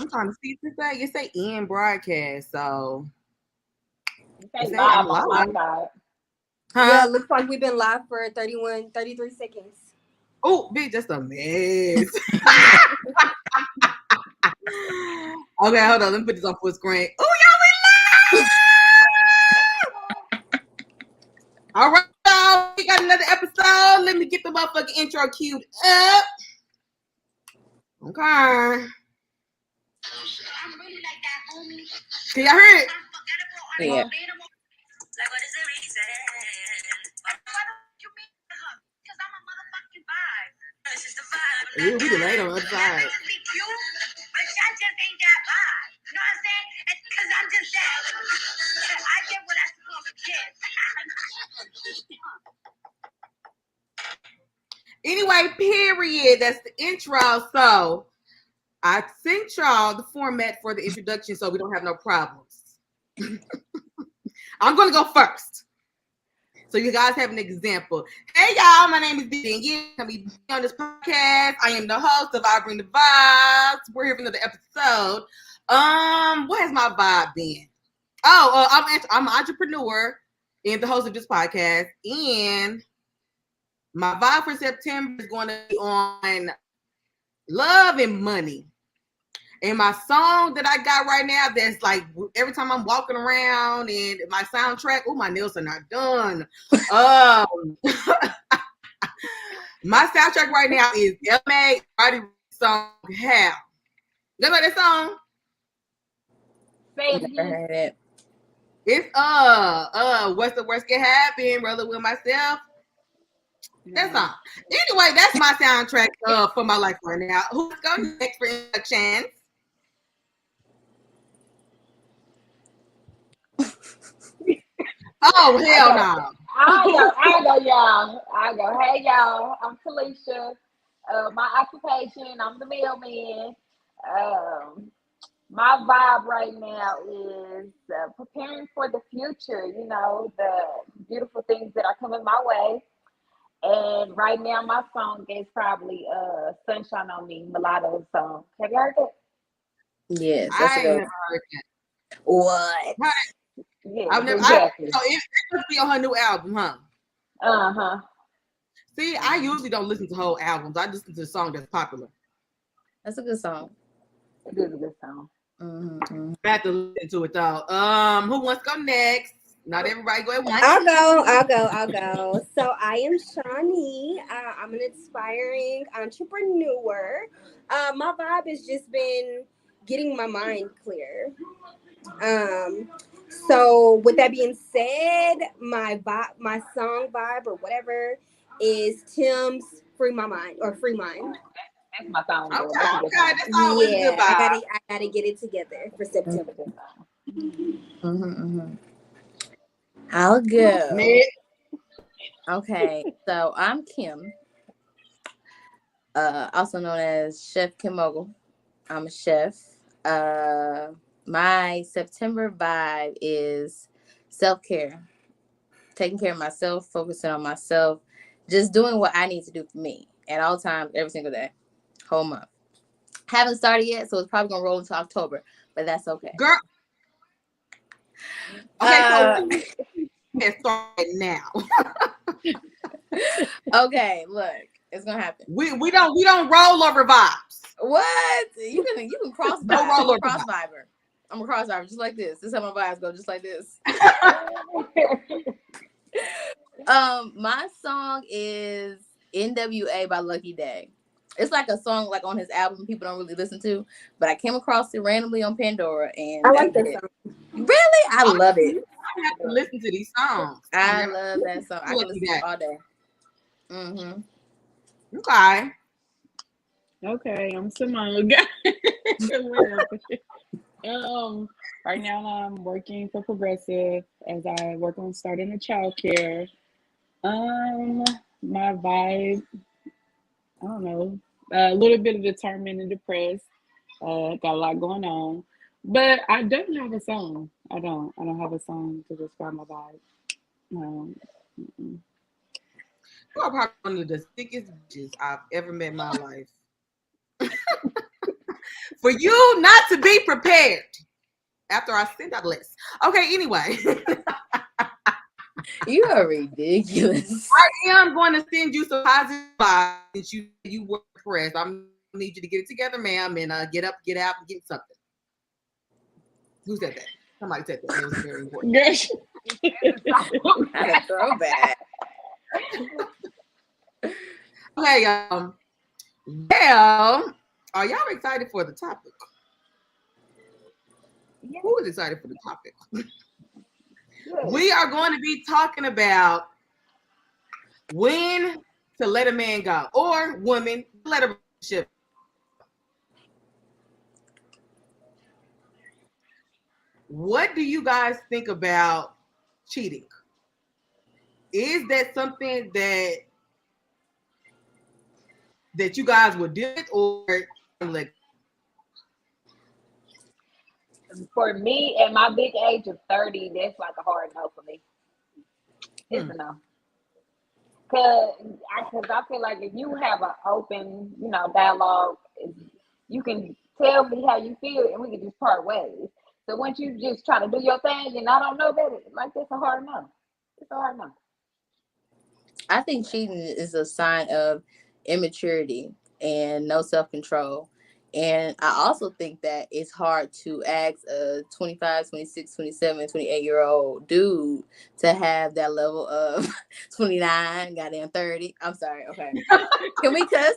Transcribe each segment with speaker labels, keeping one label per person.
Speaker 1: I'm trying to see this thing. It say end broadcast, so
Speaker 2: You say
Speaker 1: it say
Speaker 2: live
Speaker 1: I'm live.
Speaker 2: on my side.
Speaker 3: Yeah,
Speaker 1: Huh?
Speaker 3: it looks like we've been live for 33 seconds.
Speaker 1: Oh, bitch, just a mess. Okay, hold on. Let me put this on full screen. Oh, y'all, we live! All right, y'all. We got another episode. Let me get the motherfucking intro queued up. Okay. Can y'all hear it?
Speaker 4: Yeah.
Speaker 1: Ooh, we delayed on the other side. Anyway, period. That's the intro. So I sent y'all the format for the introduction so we don't have no problems. I'm going to go first. So you guys have an example. Hey, y'all. My name is Danielle. I'm going to be on this podcast. I am the host of I Bring the Vibes. We're here for another episode. What has my vibe been? I'm an entrepreneur and the host of this podcast. And my vibe for September is going to be on love and money. And my song that I got right now, that's like every time I'm walking around and my soundtrack, oh, my nails are not done. My soundtrack right now is LMA song How. You know that song?
Speaker 2: Say it
Speaker 4: Never
Speaker 2: again.
Speaker 4: heard it.
Speaker 1: It's what's the worst can happen, brother, with myself. That song. Anyway, that's my soundtrack for my life right now. Who's going next for introductions? Oh, hell no.
Speaker 2: I go, y'all. I go. Hey, y'all. I'm Felicia. My occupation, I'm the mailman. My vibe right now is preparing for the future. You know, the beautiful things that are coming my way. And right now, my song is probably "Sunshine on Me," Mulatto's song. Have you heard it?
Speaker 4: Yes, that's
Speaker 1: I
Speaker 4: a
Speaker 1: ain't
Speaker 4: good.
Speaker 1: never heard that.
Speaker 4: What?
Speaker 2: Yeah,
Speaker 1: I've never.
Speaker 2: exactly.
Speaker 1: So it must be on her new album, huh?
Speaker 2: Uh-huh.
Speaker 1: See, I usually don't listen to whole albums. I listen to the song that's popular.
Speaker 4: That's a good song.
Speaker 2: It is a good song.
Speaker 4: Mm-hmm.
Speaker 1: I have to listen to it though. Who wants to go next? Not everybody go at once.
Speaker 3: I'll go. So I am Shawnee. I'm an aspiring entrepreneur. My vibe has just been getting my mind clear. So with that being said, my song vibe or whatever is Tim's "Free My Mind" or "Free Mind."
Speaker 2: That's my song, girl.
Speaker 1: Okay,
Speaker 2: That's a good
Speaker 1: okay,
Speaker 2: song.
Speaker 1: that's always a good
Speaker 3: Yeah,
Speaker 1: vibe.
Speaker 3: I gotta get it together for September.
Speaker 2: That's a good song.
Speaker 4: Mm-hmm. I'll go.
Speaker 1: Nick.
Speaker 4: Okay, so I'm Kim, also known as Chef Kim Mogul. I'm a chef. My September vibe is self-care, taking care of myself, focusing on myself, just doing what I need to do for me at all times, every single day, whole month. Haven't started yet, so it's probably gonna roll into October, but that's okay.
Speaker 1: Girl. Okay, so start now.
Speaker 4: Okay, look, it's gonna happen.
Speaker 1: We don't roll over vibes.
Speaker 4: What? You can cross
Speaker 1: No
Speaker 4: vibe.
Speaker 1: roll
Speaker 4: I'm a
Speaker 1: over
Speaker 4: cross
Speaker 1: vibe.
Speaker 4: viber. I'm a cross viber, just like this. This is how my vibes go, just like this. My song is NWA by Lucky Day. It's like a song like on his album people don't really listen to, but I came across it randomly on Pandora and
Speaker 3: I like
Speaker 4: that's
Speaker 3: that
Speaker 4: it.
Speaker 3: song.
Speaker 4: Really? I love it.
Speaker 1: I have to listen to these songs.
Speaker 4: I love that song. I can
Speaker 1: Lucky
Speaker 4: listen to
Speaker 1: Day.
Speaker 4: it all day. Mm-hmm.
Speaker 1: Okay.
Speaker 5: Okay, I'm Simone. Right now I'm working for Progressive as I work on starting a childcare. My vibe, I don't know, a little bit of determined and depressed. Got a lot going on, but I don't have a song. I don't have a song to describe my vibe. Mm-mm.
Speaker 1: You are probably one of the sickest bitches I've ever met in my life. For you not to be prepared after I send out a list. Okay, anyway.
Speaker 4: You are ridiculous.
Speaker 1: I am going to send you some positive vibes since you were pressed. I need you to get it together, ma'am, and get up, get out, and get something. Who said that? Somebody said that. It was very important.
Speaker 5: Gosh.
Speaker 4: Not a throwback.
Speaker 1: Okay, well, are y'all excited for the topic?
Speaker 2: Yeah.
Speaker 1: Who is excited for the topic?
Speaker 2: Yeah.
Speaker 1: We are going to be talking about when to let a man go or woman let a relationship. What do you guys think about cheating? Is that something that you guys would do it or like?
Speaker 2: For me, at my big age of 30, that's like a hard no for me. It's a no. Cause I feel like if you have an open, dialogue, you can tell me how you feel, and we can just part ways. So once you just try to do your thing, and I don't know that, like that's a hard no. It's a hard no.
Speaker 4: I think cheating is a sign of immaturity and no self-control. And I also think that it's hard to ask a 25, 26, 27, 28-year-old dude to have that level of 29, goddamn 30. I'm sorry. Okay. Can we cuss?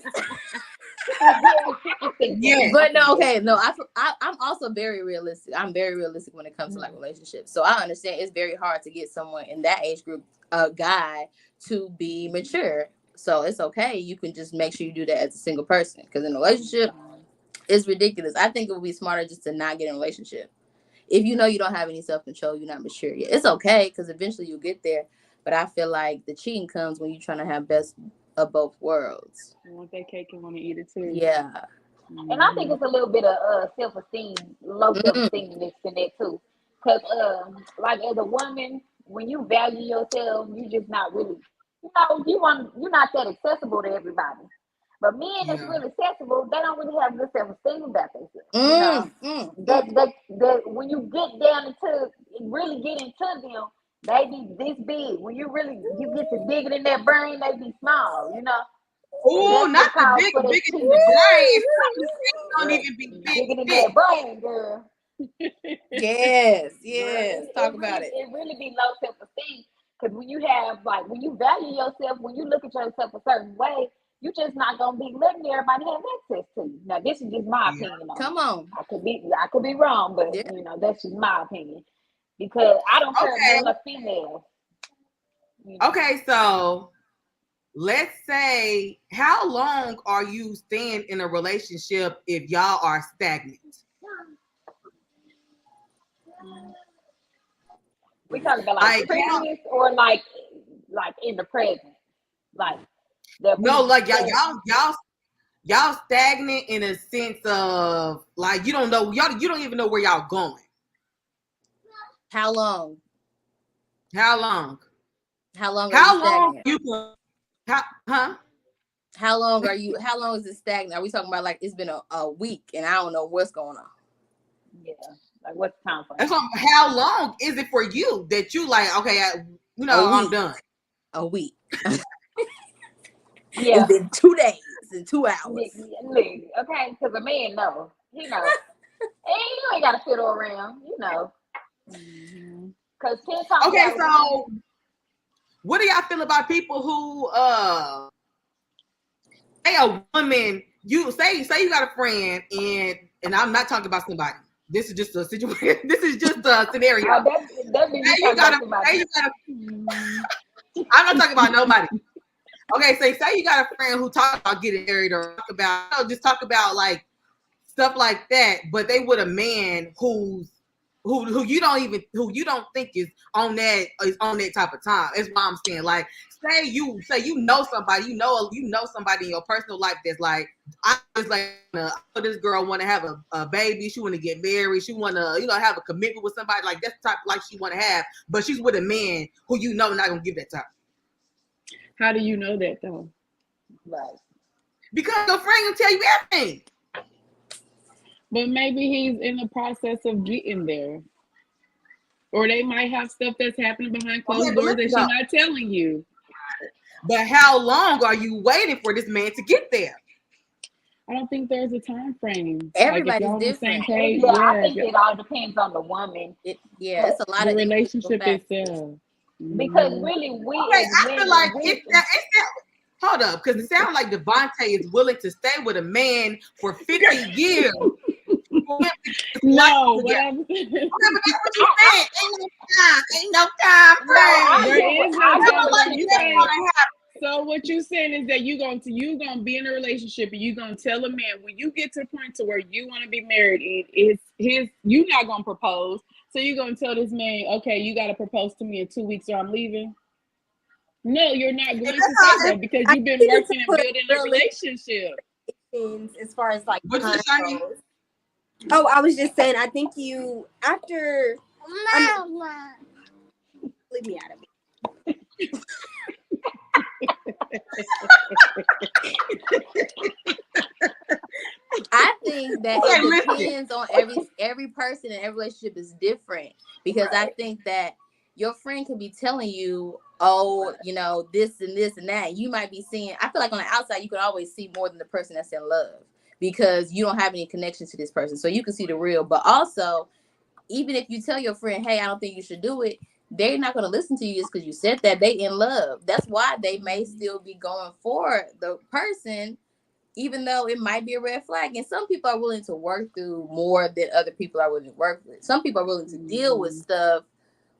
Speaker 1: Yeah.
Speaker 4: But no, okay. No, I'm also very realistic. I'm very realistic when it comes to like relationships. So I understand it's very hard to get someone in that age group, a guy, to be mature. So it's okay. You can just make sure you do that as a single person. Because in a relationship, it's ridiculous. I think it would be smarter just to not get in a relationship. If you know you don't have any self-control, you're not mature yet. It's okay because eventually you'll get there. But I feel like the cheating comes when you're trying to have best of both worlds.
Speaker 5: You want that cake and want to eat it too.
Speaker 4: Yeah.
Speaker 2: And I think it's a little bit of self-esteem, low self-esteem mixed in there too. Because like as a woman, when you value yourself, you just not really, you're not that accessible to everybody. But men that's really accessible, they don't really have good self-esteem about themselves. That when you get down into really get into them, they be this big. When you get to digging in their brain, they be small.
Speaker 1: Oh, not the big in the brain. Don't even be big.
Speaker 2: Digging in their brain, girl.
Speaker 4: Yes. Talk about it.
Speaker 2: It really be low self-esteem because when you value yourself, when you look at yourself a certain way, you just not gonna be letting everybody have access to you. Now, this is just my opinion.
Speaker 4: Come on.
Speaker 2: I could be wrong, but that's just my opinion because I don't care male or female.
Speaker 1: Okay, so let's say, how long are you staying in a relationship if y'all are stagnant?
Speaker 2: We talking about like previous or like in the present, like that.
Speaker 1: No, like y'all stagnant in a sense of like you don't know you don't even know where y'all going.
Speaker 4: How long?
Speaker 1: How long?
Speaker 4: How long?
Speaker 1: How long you?
Speaker 4: How long are you? How long is it stagnant? Are we talking about like it's been a week and I don't know what's going on?
Speaker 2: Yeah, like what's the time frame?
Speaker 1: That's what, how long is it for you that you like? Okay, I'm done.
Speaker 4: A week.
Speaker 2: Yeah.
Speaker 4: It's been 2 days and 2 hours.
Speaker 2: Okay, because a man knows. He knows. And you ain't got to fiddle around, Because 10 times.
Speaker 1: Okay, so what do y'all feel about people who say a woman, you say you got a friend and I'm not talking about somebody. This is just a situation. This is just a scenario. I'm not talking about nobody. Okay, so say you got a friend who talk about getting married or talk about like stuff like that, but they with a man who you don't think is on that type of time. That's why I'm saying, like, say you know somebody, you know somebody in your personal life that's like, I was like, this girl want to have a baby, she want to get married, she want to have a commitment with somebody, like that's the type of life she want to have, but she's with a man who not gonna give that time.
Speaker 5: How do you know that though?
Speaker 2: Right.
Speaker 1: Because your friend will tell you everything.
Speaker 5: But maybe he's in the process of getting there. Or they might have stuff that's happening behind closed doors that she's not telling you.
Speaker 1: But how long are you waiting for this man to get there?
Speaker 5: I don't think there's a time frame.
Speaker 4: Everybody's
Speaker 5: like if y'all on the
Speaker 4: different.
Speaker 5: same page,
Speaker 2: I think it all depends on the woman.
Speaker 4: It's a lot
Speaker 5: the
Speaker 4: of
Speaker 5: relationship itself.
Speaker 2: Because really, we
Speaker 1: Okay,
Speaker 2: as
Speaker 1: I
Speaker 2: women,
Speaker 1: feel like hold up, because it sounds like Devontae is willing to stay with a man for 50 years.
Speaker 5: No,
Speaker 1: what I'm saying. Ain't no time frame.
Speaker 5: There is no time frame.
Speaker 2: I
Speaker 5: So what you saying is that you gonna be in a relationship and you gonna tell a man when you get to the point to where you want to be married and it's you not gonna propose. So you're gonna tell this man, okay, you gotta propose to me in 2 weeks or I'm leaving. No, you're not going to say that because you've been working and building a relationship.
Speaker 3: As far as like
Speaker 1: What's the shiny?
Speaker 3: Oh, I was just saying, I think you after leave me out of it.
Speaker 4: I think that it depends on every person and every relationship is different because I think that your friend could be telling you, oh, you know, this and this and that. You might be seeing, I feel like on the outside, you can always see more than the person that's in love because you don't have any connection to this person. So you can see the real, but also, even if you tell your friend, hey, I don't think you should do it, they're not going to listen to you just because you said that. They in love. That's why they may still be going for the person, even though it might be a red flag. And some people are willing to work through more than other people are willing to work with. Some people are willing to deal with stuff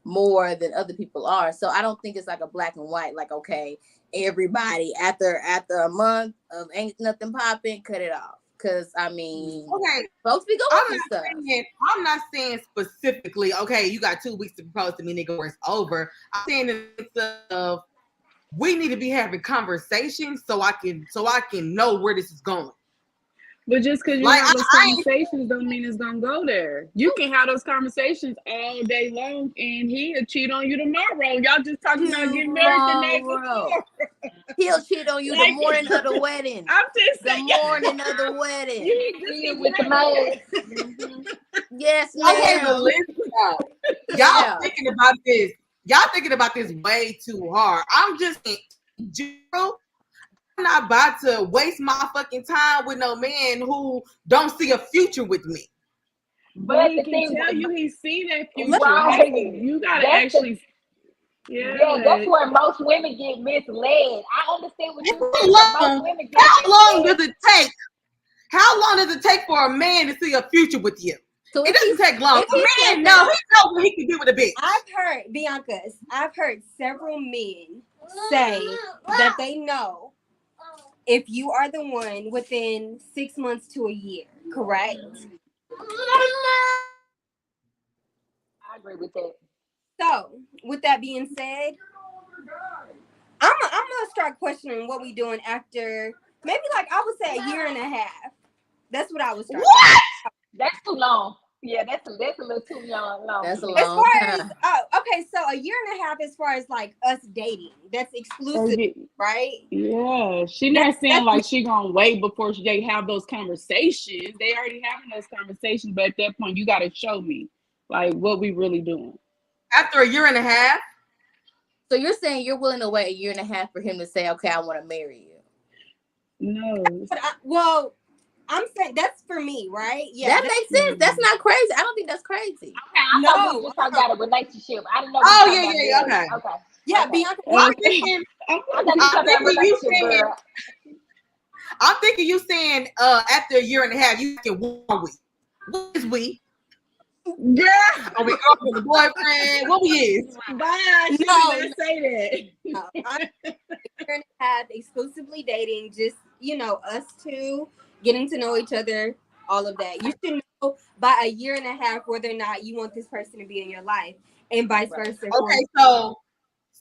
Speaker 4: more than other people are. So I don't think it's like a black and white, like, okay, everybody after a month of ain't nothing popping, cut it off. Because I mean,
Speaker 1: okay,
Speaker 4: folks be going through stuff.
Speaker 1: I'm not saying specifically, okay, you got 2 weeks to propose to me, nigga, or it's over. I'm saying that we need to be having conversations so I can know where this is going.
Speaker 5: But just because you have those conversations don't mean it's gonna go there. You can have those conversations all day long, and he'll cheat on you tomorrow. Y'all just talking about getting married the night before.
Speaker 4: He'll cheat on you the morning of the wedding.
Speaker 5: I'm just saying.
Speaker 4: The morning of the wedding.
Speaker 5: You need to see
Speaker 2: with the man.
Speaker 4: Yes,
Speaker 1: okay, but listen, y'all thinking about this. Y'all thinking about this way too hard. I'm just I'm not about to waste my fucking time with no man who don't see a future with me.
Speaker 5: But he can tell you he see that future.
Speaker 2: Right.
Speaker 5: You gotta actually.
Speaker 2: Yeah, that's where most women get misled. I understand what you're saying. Most women get
Speaker 1: How long does it take? How long does it take for a man to see a future with you? So it doesn't take long. A man, no, he knows what he can do with a bitch.
Speaker 3: I've heard several men say that they know if you are the one within 6 months to a year, correct?
Speaker 2: I agree with that.
Speaker 3: So, with that being said, I'm gonna start questioning what we doing after maybe like I would say a year and a half. That's what I was starting.
Speaker 1: What?
Speaker 2: That's too long. Yeah, that's a little too long.
Speaker 4: That's a long
Speaker 3: time. Okay, so a year and a half as far as like us dating. That's exclusive, right?
Speaker 5: Yeah, she not saying like she gonna wait before they have those conversations. They already having those conversations, but at that point, you gotta show me like what we really doing.
Speaker 1: After a year and a half?
Speaker 4: So you're saying you're willing to wait a year and a half for him to say, okay, I want to marry you?
Speaker 5: No.
Speaker 3: Well, I'm saying that's for me, right?
Speaker 4: Yeah, that makes sense. That's not crazy. I don't think that's crazy.
Speaker 2: Okay, I thought we just talking about a relationship. I didn't know.
Speaker 1: Okay.
Speaker 3: Yeah, Bianca.
Speaker 1: I'm thinking you saying after a year and a half, you can 1 week. What is we?
Speaker 5: Girl,
Speaker 1: are we girlfriend and boyfriend? What we is?
Speaker 5: Bye. She did not say that.
Speaker 3: No, I'm going to have exclusively dating, just us two getting to know each other, all of that. You should know by a year and a half whether or not you want this person to be in your life, and vice versa.
Speaker 1: Okay,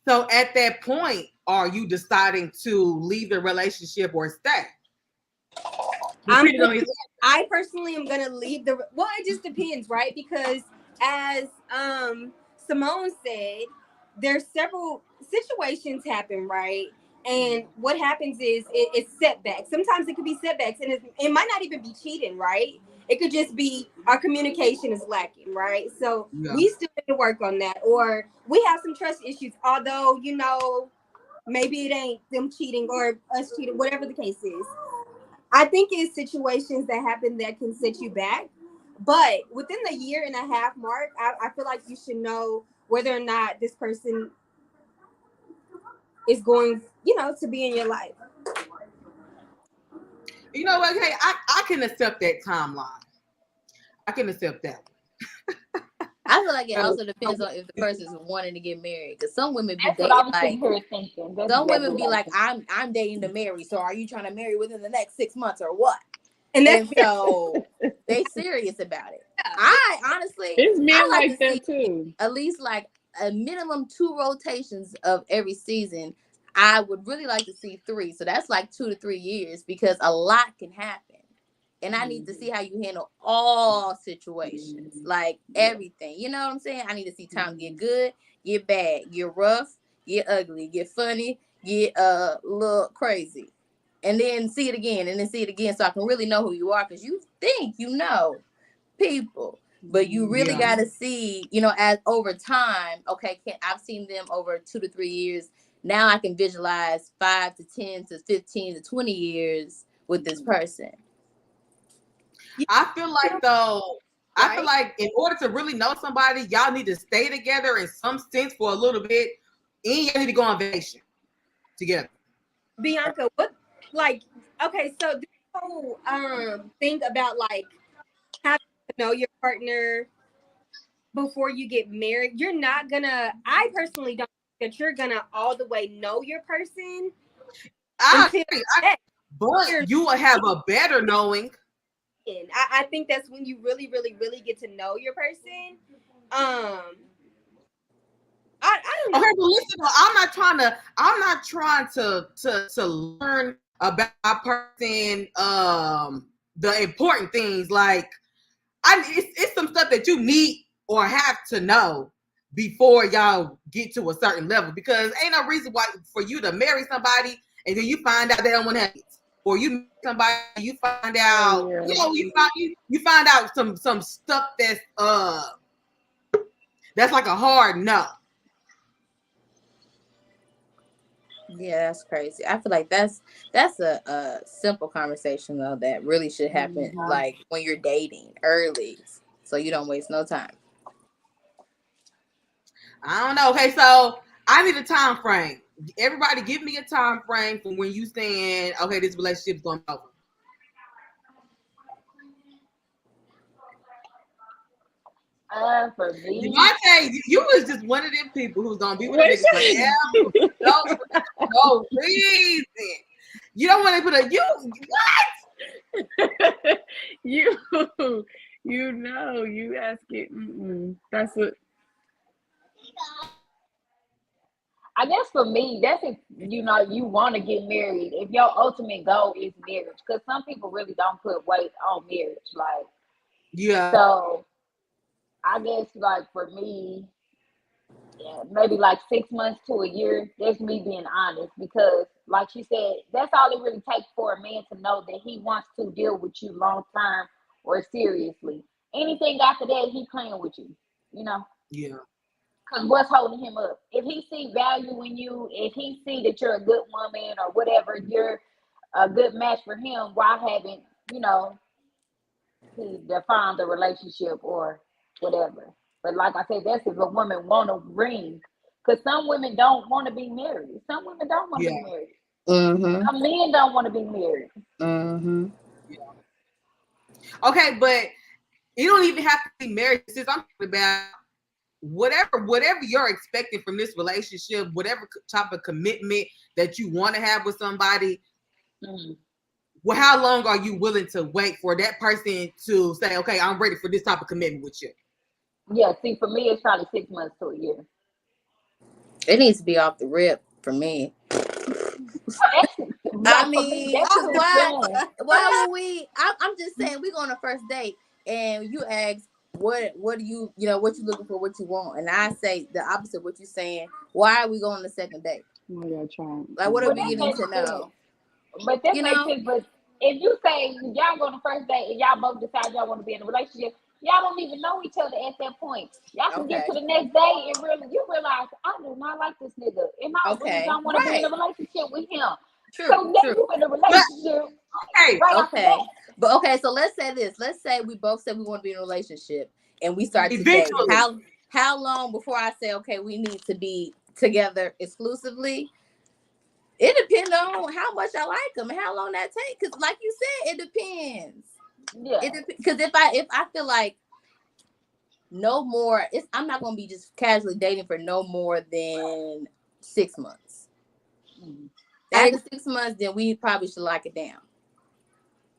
Speaker 1: so at that point, are you deciding to leave the relationship or stay?
Speaker 3: I personally am gonna leave it just depends, right? Because as Simone said, there's several situations happen, right? And what happens is it's setbacks. Sometimes it could be setbacks, and it might not even be cheating, right? It could just be our communication is lacking, right? So
Speaker 1: Yeah.
Speaker 3: we still need to work on that. Or we have some trust issues, although, maybe it ain't them cheating or us cheating, whatever the case is. I think it's situations that happen that can set you back. But within the year and a half mark, I feel like you should know whether or not this person is going, to be in your life.
Speaker 1: You know what? Hey, I can accept that timeline. I can accept that.
Speaker 4: I feel like it also depends on if the person's wanting to get married. Because some women be
Speaker 2: That's
Speaker 4: dating
Speaker 2: what I was
Speaker 4: like
Speaker 2: sitting here thinking. That's
Speaker 4: some women
Speaker 2: exactly
Speaker 4: be
Speaker 2: what I
Speaker 4: like,
Speaker 2: was thinking.
Speaker 4: I'm dating to marry. So are you trying to marry within the next 6 months or what?
Speaker 3: And
Speaker 4: And so they serious about it. I honestly,
Speaker 5: It's men
Speaker 4: I like
Speaker 5: like
Speaker 4: to
Speaker 5: that
Speaker 4: see
Speaker 5: too.
Speaker 4: at least like a minimum 2 rotations of every season. I would really like to see 3. So that's like 2 to 3 years because a lot can happen. And I need to see how you handle all situations, like everything. You know what I'm saying? I need to see time get good, get bad, get rough, get ugly, get funny, get a little crazy. And then see it again, and then see it again, so I can really know who you are. Because you think you know people, but you really got to see, as over time. Okay, I've seen them over 2 to 3 years. Now I can visualize 5 to 10 to 15 to 20 years with this person.
Speaker 1: I feel like though,
Speaker 3: Right.
Speaker 1: I feel like in order to really know somebody, y'all need to stay together in some sense for a little bit, and y'all need to go on vacation together.
Speaker 3: Bianca, okay, so this whole thing about like having to know your partner before you get married, I personally don't think that you're gonna all the way know your person
Speaker 1: I
Speaker 3: until
Speaker 1: agree,
Speaker 3: that.
Speaker 1: but you will have a better knowing.
Speaker 3: I think that's when you really, really, really get to know your person. I don't know.
Speaker 1: Okay, but listen, I'm not trying to learn about my person, the important things. Like it's some stuff that you need or have to know before y'all get to a certain level, because ain't no reason why for you to marry somebody and then you find out they don't want to have kids, or you meet somebody, you find out, you find out some stuff that's like a hard no.
Speaker 4: Yeah, that's crazy. I feel like that's a simple conversation though that really should happen like when you're dating early, so you don't waste no time.
Speaker 1: I don't know. Okay, so I need a time frame. Everybody, give me a time frame from when you saying, okay, this relationship's going over.
Speaker 2: For me,
Speaker 1: Devontae, you was just one of them people who's gonna be with a nigga forever. No reason. You don't want to put a
Speaker 5: you you ask it. That's what.
Speaker 2: I guess for me, that's if you want to get married. If your ultimate goal is marriage, because some people really don't put weight on marriage. Like,
Speaker 1: Yeah.
Speaker 2: so I guess like for me, yeah, maybe like 6 months to a year. That's me being honest, because like she said, that's all it really takes for a man to know that he wants to deal with you long term or seriously. Anything after that, he playing with you. You know.
Speaker 1: Yeah.
Speaker 2: Because what's holding him up? If he see value in you, if he see that you're a good woman or whatever, you're a good match for him, why haven't, he defined the relationship or whatever? But like I said, that's if a woman want a ring. Because some women don't want to be married. Some women don't want to be married.
Speaker 4: Mm-hmm.
Speaker 2: Some men don't want to be married.
Speaker 4: Mm-hmm.
Speaker 1: Yeah. Okay, but you don't even have to be married. Since I'm talking about whatever you're expecting from this relationship, whatever type of commitment that you want to have with somebody, well, how long are you willing to wait for that person to say, okay, I'm ready for this type of commitment with you?
Speaker 2: Yeah, see, for me, it's probably 6 months to a year.
Speaker 4: It needs to be off the rip for me. I mean, why would we? I'm just saying, we go on a first date and you ask, what do you what you looking for, what you want, and I say the opposite of what you're saying. Why are we going on the second date? Like, what are we getting to know?
Speaker 2: But that makes sense. But if you say y'all go on the first date and y'all both decide y'all want to be in a relationship, y'all don't even know each other at that point. Y'all can get
Speaker 4: Okay.
Speaker 2: to the next day and you realize I do not like this nigga, and I really
Speaker 4: Okay.
Speaker 2: don't want to be in a
Speaker 4: Right.
Speaker 2: relationship with him.
Speaker 4: True.
Speaker 2: So now
Speaker 4: True.
Speaker 2: you in a
Speaker 1: But
Speaker 2: relationship
Speaker 1: hey,
Speaker 2: right off the
Speaker 4: Okay.
Speaker 2: bat.
Speaker 4: But okay, so let's say this. Let's say we both said we want to be in a relationship and we start to date.
Speaker 1: eventually,
Speaker 4: How long before I say, okay, we need to be together exclusively? It depends on how much I like them and how long that takes. Because, like you said, it depends.
Speaker 2: Yeah.
Speaker 4: Because if I feel like no more, I'm not gonna be just casually dating for no more than 6 months. After 6 months, then we probably should lock it down.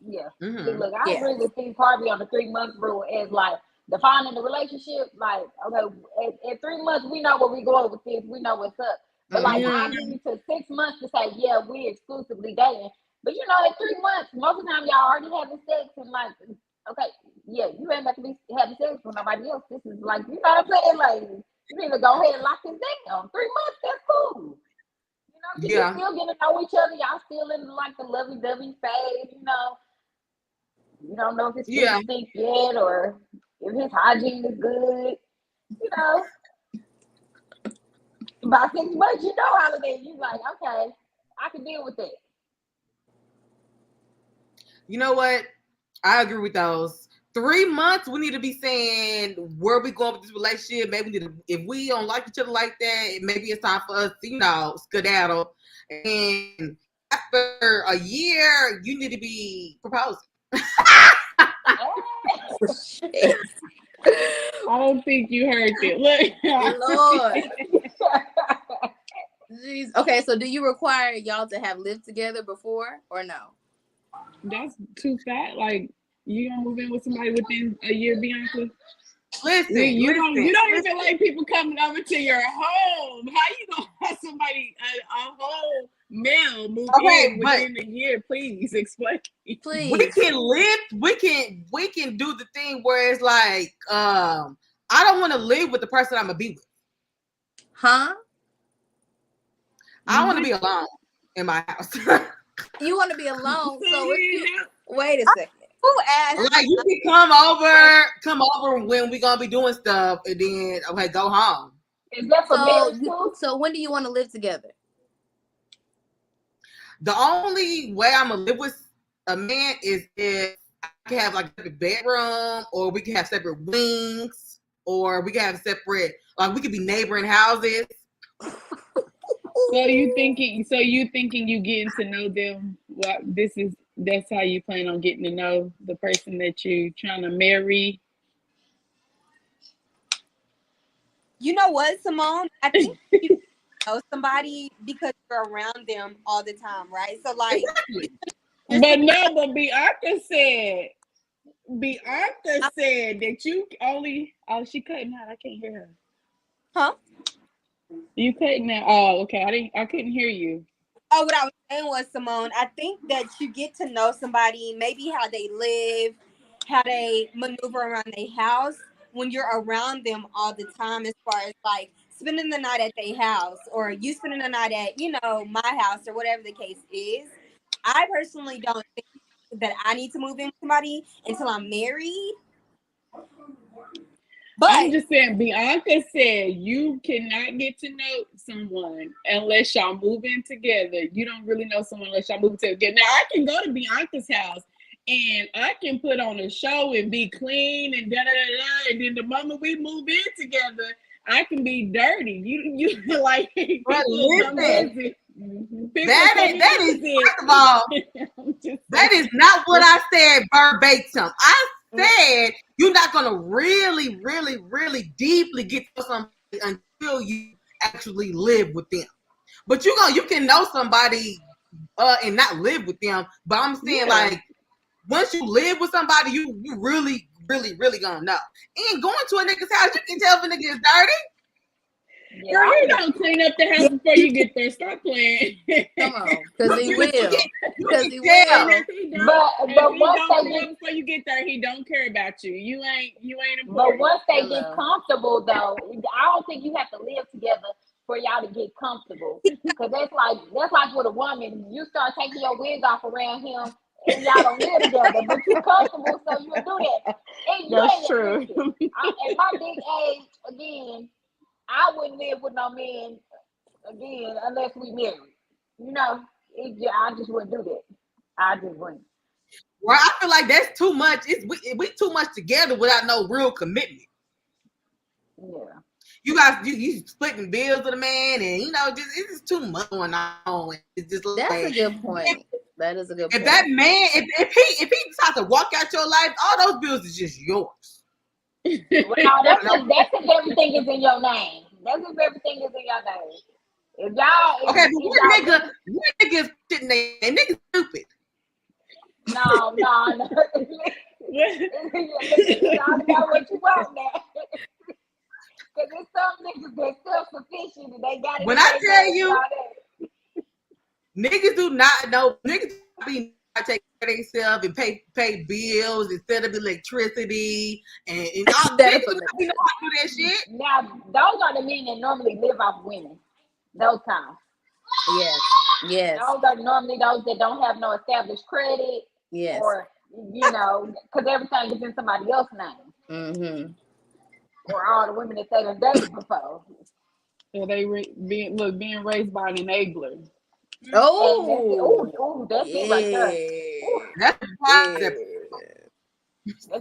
Speaker 2: Yeah.
Speaker 1: mm-hmm.
Speaker 2: Look, I
Speaker 4: Yeah.
Speaker 2: agree with Steve Harvey on the 3 month rule as like defining the relationship. Like, okay, at 3 months we know where we going with this, we know what's up. But like, I give you to 6 months to say, yeah, we exclusively dating. But you know, at 3 months, most of the time y'all already having sex and like, okay, yeah, you ain't got to be having sex with nobody else. This is like, you know what I'm saying? Like, you need to go ahead and lock this down. 3 months, that's cool. You know, you
Speaker 1: Yeah.
Speaker 2: still getting to know each other. Y'all still in like the lovey-dovey phase, you know. You don't know if his feet stink yet or if his hygiene is good. You know, by 6 months, you know, holiday, you like, okay, I can deal with it.
Speaker 1: You know what? I agree with those. 3 months, we need to be saying where we going with this relationship. Maybe we need to, if we don't like each other like that, maybe it's time for us to, you know, skedaddle. And after a year, you need to be proposing.
Speaker 5: I don't think you heard it. Look,
Speaker 4: Lord. Jeez. Okay, so do you require y'all to have lived together before or no?
Speaker 5: that's too fat. Like, you gonna move in with somebody within a year, Bianca?
Speaker 1: Listen,
Speaker 5: You don't even like people coming over to your home. How you gonna have somebody a whole male move in within a year? Please explain.
Speaker 4: Please.
Speaker 1: We can live. We can do the thing where it's like, I don't want to live with the person I'm gonna be with.
Speaker 4: Huh?
Speaker 1: I want to be alone in my house.
Speaker 4: You want to be alone? So wait a second.
Speaker 3: Who asked?
Speaker 1: Like, you can come over when we gonna be doing stuff, and then okay, go home.
Speaker 2: Is that for marriage too?
Speaker 4: So when do you want to live together?
Speaker 1: The only way I'm gonna live with a man is if I can have like a separate bedroom, or we can have separate wings, or we can have separate, like we could be neighboring houses.
Speaker 5: So you thinking you getting to know them? What that's how you plan on getting to know the person that you trying to marry?
Speaker 3: You know what, Simone? I think you know somebody because you're around them all the time, right? So like,
Speaker 5: But Bianca said that you only. Oh, she cutting out. I can't hear her.
Speaker 3: huh?
Speaker 5: You cutting out. Oh, okay. I couldn't hear you.
Speaker 3: Oh, what I was saying was, Simone, I think that you get to know somebody, maybe how they live, how they maneuver around their house when you're around them all the time, as far as like spending the night at their house or you spending the night at, you know, my house or whatever the case is. I personally don't think that I need to move in with somebody until I'm married. But
Speaker 5: I'm just saying, Bianca said you cannot get to know someone unless y'all move in together. You don't really know someone unless y'all move together. Now, I can go to Bianca's house and I can put on a show and be clean and da-da-da-da. And then the moment we move in together, I can be dirty. You like,
Speaker 1: But listen,
Speaker 5: that
Speaker 1: is first of all, that is not what I said verbatim. I said you're not gonna really, really, really deeply get to somebody until you actually live with them. But you can know somebody and not live with them. But I'm saying like once you live with somebody, you really, really, really gonna know. And going to a nigga's house, you can tell if a nigga is dirty.
Speaker 2: Yeah,
Speaker 5: girl, you don't clean up the house before you get there. Stop playing.
Speaker 4: Come on, because he will. Because he
Speaker 1: Yeah.
Speaker 4: will.
Speaker 2: But once they get
Speaker 5: before you get there, he don't care about you. You ain't important.
Speaker 2: But once they get comfortable, though, I don't think you have to live together for y'all to get comfortable. Because that's like with a woman. You start taking your wig off around him, and y'all don't live together, but you comfortable, so you'll do that. And you
Speaker 5: That's
Speaker 2: ain't
Speaker 5: true.
Speaker 2: at my big age, again, I wouldn't live with no man again unless we married. You know, I just wouldn't do that. I just wouldn't.
Speaker 1: Well, I feel like that's too much. We too much together without no real commitment.
Speaker 2: Yeah.
Speaker 1: You guys, you splitting bills with a man, and it's just too much going on. It's just
Speaker 4: That's a good point. That is a good point.
Speaker 1: If that man, if he decides to walk out your life, all those bills is just yours.
Speaker 2: Well, that's if everything is in your name. That's if everything is in your name. If y'all,
Speaker 1: okay, but what niggas sitting there? And niggas stupid.
Speaker 2: No. Talk about what you want now. Because there's some niggas that's self-sufficient and they got it.
Speaker 1: When I tell you, niggas do not know. Niggas be not taking care of themselves and pay bills instead of electricity and all. Niggas do not know how to do that shit.
Speaker 2: Now, those are the men that normally live off women. Those times.
Speaker 4: Yes.
Speaker 2: Those are normally those that don't have no established credit.
Speaker 4: Yes.
Speaker 2: Or, because everything is in somebody else's name.
Speaker 4: Mm-hmm.
Speaker 2: Or all the women that they done dated before.
Speaker 5: So they being raised by an enabler.
Speaker 2: Oh, that's it right there. Ooh.
Speaker 1: That's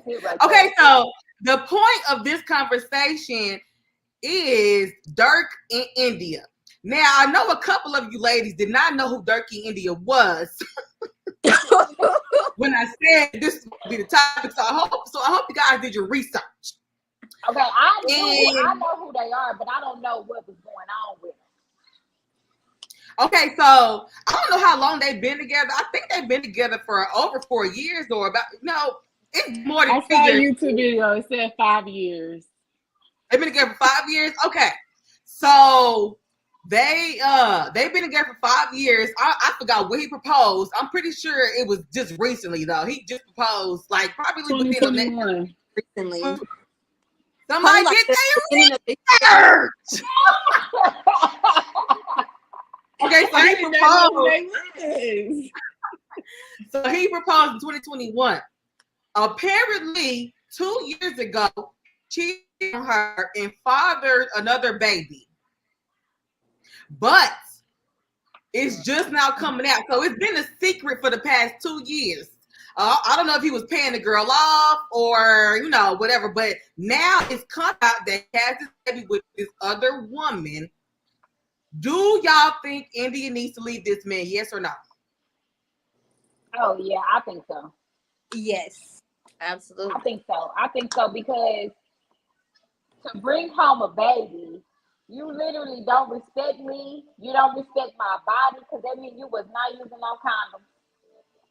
Speaker 2: it right
Speaker 1: okay,
Speaker 2: there.
Speaker 1: so the point of this conversation is Dirk in India. Now, I know a couple of you ladies did not know who Dirk in India was when I said this would be the topic. So I hope you guys did your research.
Speaker 2: Okay, I know who they are, but I don't know what was going on with them.
Speaker 1: Okay, so I don't know how long they've been together. I think they've been together for over 4 years or about, it's more than 3 years.
Speaker 5: I saw a YouTube video, it said 5 years.
Speaker 1: They've been together for 5 years? Okay. So they've been together for 5 years. I forgot when he proposed. I'm pretty sure it was just recently though. He just proposed like probably within
Speaker 5: 2021.
Speaker 3: Recently.
Speaker 1: Somebody did their research. Okay, so he proposed. So he proposed in 2021. Apparently, 2 years ago, cheated on her and fathered another baby. But it's just now coming out. So it's been a secret for the past 2 years. I don't know if he was paying the girl off or, whatever. But now it's come out that he has this baby with this other woman. Do y'all think India needs to leave this man? Yes or no?
Speaker 2: Oh, yeah, I think so.
Speaker 3: Yes.
Speaker 4: Absolutely.
Speaker 2: I think so because to bring home a baby, you literally don't respect me. You don't respect my body because that means you was not using no condom.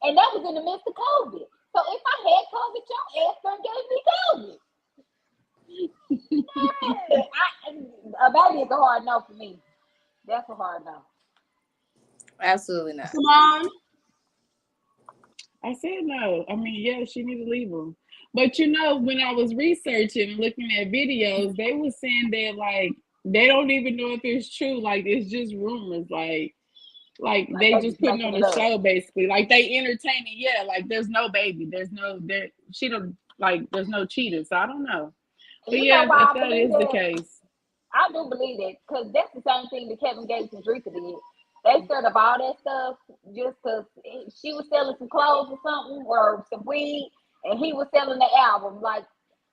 Speaker 2: And that was in the midst of COVID. So if I had COVID, your ass done gave me COVID. A baby is a hard no for me. That's a hard no.
Speaker 4: Absolutely not.
Speaker 1: Come on.
Speaker 5: I said no. I mean, yeah, she need to leave him. But when I was researching and looking at videos, they were saying that like they don't even know if it's true. Like it's just rumors. Like they just putting on a show basically. Like they entertaining. Yeah, like there's no baby. There's no cheating. So I don't know. But yeah, if that is the case.
Speaker 2: I do believe it because that's the same thing that Kevin Gates and Drika did. They stirred up all that stuff just because she was selling some clothes or something or some weed, and he was selling the album. Like,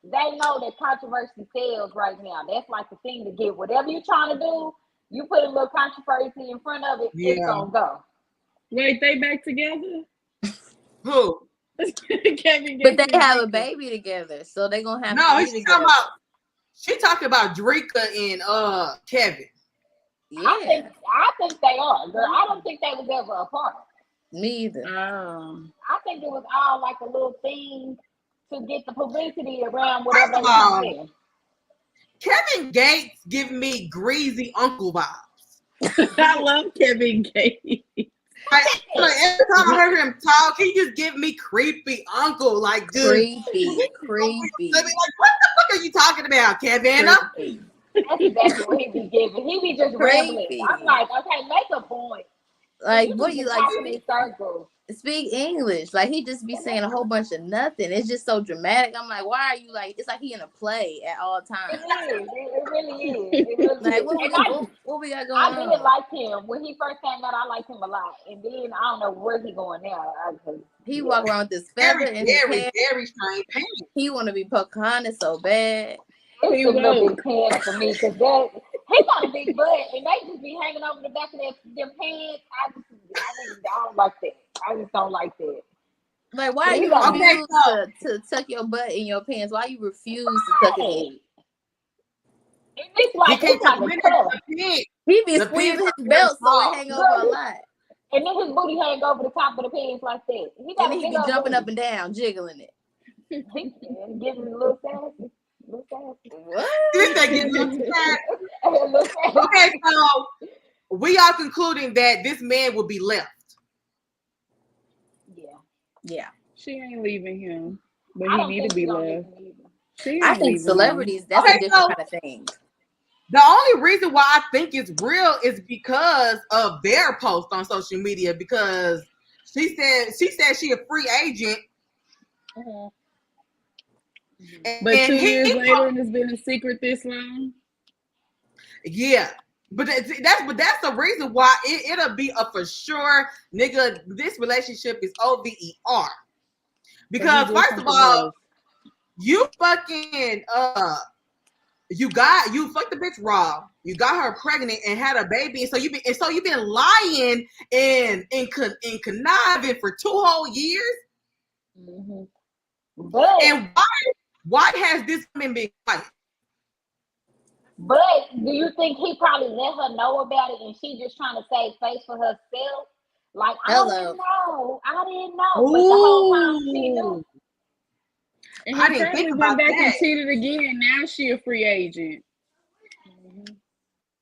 Speaker 2: they know that controversy sells right now. That's like the thing to get. Whatever you're trying to do, you put a little controversy in front of it, it's going to go.
Speaker 5: Wait, they back together?
Speaker 1: Who?
Speaker 5: Kevin Gates.
Speaker 4: But they have a baby together, so they're going to have to be together.
Speaker 1: She talking about Drika and Kevin.
Speaker 4: Yeah.
Speaker 2: I think they are. Girl, I don't think they was ever apart.
Speaker 4: Me either.
Speaker 2: I think it was all like a little thing to get the publicity around whatever they were saying.
Speaker 1: Kevin Gates giving me greasy uncle vibes.
Speaker 5: I love Kevin Gates.
Speaker 1: Like, every time I heard him talk, he just give me creepy uncle. Like, dude.
Speaker 4: Creepy.
Speaker 1: Like, what the fuck are you talking about, Kevin?
Speaker 2: That's exactly what he be giving. He be just rambling. I'm like, okay, make a point.
Speaker 4: Like, what do you like?
Speaker 2: In circles.
Speaker 4: speak English. Like he just be saying a whole bunch of nothing. It's just so dramatic. I'm like, why are you like? It's like he in a play at all
Speaker 2: It
Speaker 4: times.
Speaker 2: is. It really is. It really
Speaker 4: Like
Speaker 2: is.
Speaker 4: what we
Speaker 2: And
Speaker 4: got? What we got going
Speaker 2: I did
Speaker 4: on?
Speaker 2: like him when he first came out. I liked him a lot, and then I don't know where he going now.
Speaker 4: He
Speaker 2: Yeah,
Speaker 4: walk around with this
Speaker 1: Very,
Speaker 4: feather in his
Speaker 1: very,
Speaker 4: hair.
Speaker 1: very strange pants.
Speaker 4: He want to be Pocahontas so bad.
Speaker 2: it's
Speaker 5: He
Speaker 2: a little
Speaker 5: woke.
Speaker 2: bit pants for me because that he got a big butt, and they just be hanging over the back of them pants. I don't like that. I just don't like that.
Speaker 4: Like why
Speaker 2: He
Speaker 4: you
Speaker 2: got
Speaker 1: Okay,
Speaker 4: refuse
Speaker 1: so
Speaker 4: to tuck your butt in your pants? Why you refuse to tuck it in?
Speaker 2: hey, it's
Speaker 1: he
Speaker 2: like
Speaker 1: can't tuck
Speaker 2: a
Speaker 1: them in
Speaker 2: cuff.
Speaker 1: the pants.
Speaker 4: He be
Speaker 1: The pants
Speaker 4: squeezing
Speaker 1: are
Speaker 4: his
Speaker 1: very
Speaker 4: belt so it
Speaker 1: small.
Speaker 4: hang over a
Speaker 2: Girl,
Speaker 4: lot.
Speaker 2: and then his booty hang over the top of the pants like that. He
Speaker 4: And
Speaker 2: got
Speaker 4: then
Speaker 2: a
Speaker 4: he
Speaker 2: big
Speaker 4: be
Speaker 2: old
Speaker 4: jumping
Speaker 2: booty.
Speaker 4: up and down, jiggling it.
Speaker 2: He getting a little sassy. A little sassy.
Speaker 4: What?
Speaker 1: This thing gets a little too fat.
Speaker 2: A little sassy.
Speaker 1: Okay, so we are concluding that this man will be left.
Speaker 2: Yeah.
Speaker 4: Yeah.
Speaker 5: She ain't leaving him, but
Speaker 2: I
Speaker 5: he
Speaker 2: don't
Speaker 5: need
Speaker 2: think
Speaker 5: to be
Speaker 2: she gonna
Speaker 5: left.
Speaker 2: listen either.
Speaker 5: She
Speaker 4: I
Speaker 5: ain't
Speaker 4: think
Speaker 5: leaving
Speaker 4: celebrities, that's
Speaker 1: Okay,
Speaker 4: a different
Speaker 1: so
Speaker 4: kind of thing.
Speaker 1: the only reason why I think it's real is because of their post on social media. Because she said she a free agent,
Speaker 2: Mhm.
Speaker 5: him. But
Speaker 1: and
Speaker 5: 2 years
Speaker 1: he
Speaker 5: later, and it's been a secret this long.
Speaker 1: yeah. But that's the reason why it'll be a for sure, nigga. This relationship is over.
Speaker 5: So he
Speaker 1: Because
Speaker 5: just
Speaker 1: first of
Speaker 5: something
Speaker 1: all,
Speaker 5: else.
Speaker 1: you fucking you fucked the bitch raw. You got her pregnant and had a baby, and so you've been lying and conniving for 2 whole years.
Speaker 2: Mm-hmm. But
Speaker 1: And why has this woman been quiet?
Speaker 2: but do you think he probably let her know about it and she just trying to save face for herself? Like I
Speaker 4: Hello.
Speaker 2: didn't know. But the whole time she knew.
Speaker 1: Ooh,
Speaker 5: And
Speaker 1: I
Speaker 5: he
Speaker 1: didn't think
Speaker 5: probably
Speaker 1: about
Speaker 5: went back and
Speaker 1: that.
Speaker 5: cheated again. Now she a free agent.
Speaker 2: Mm-hmm.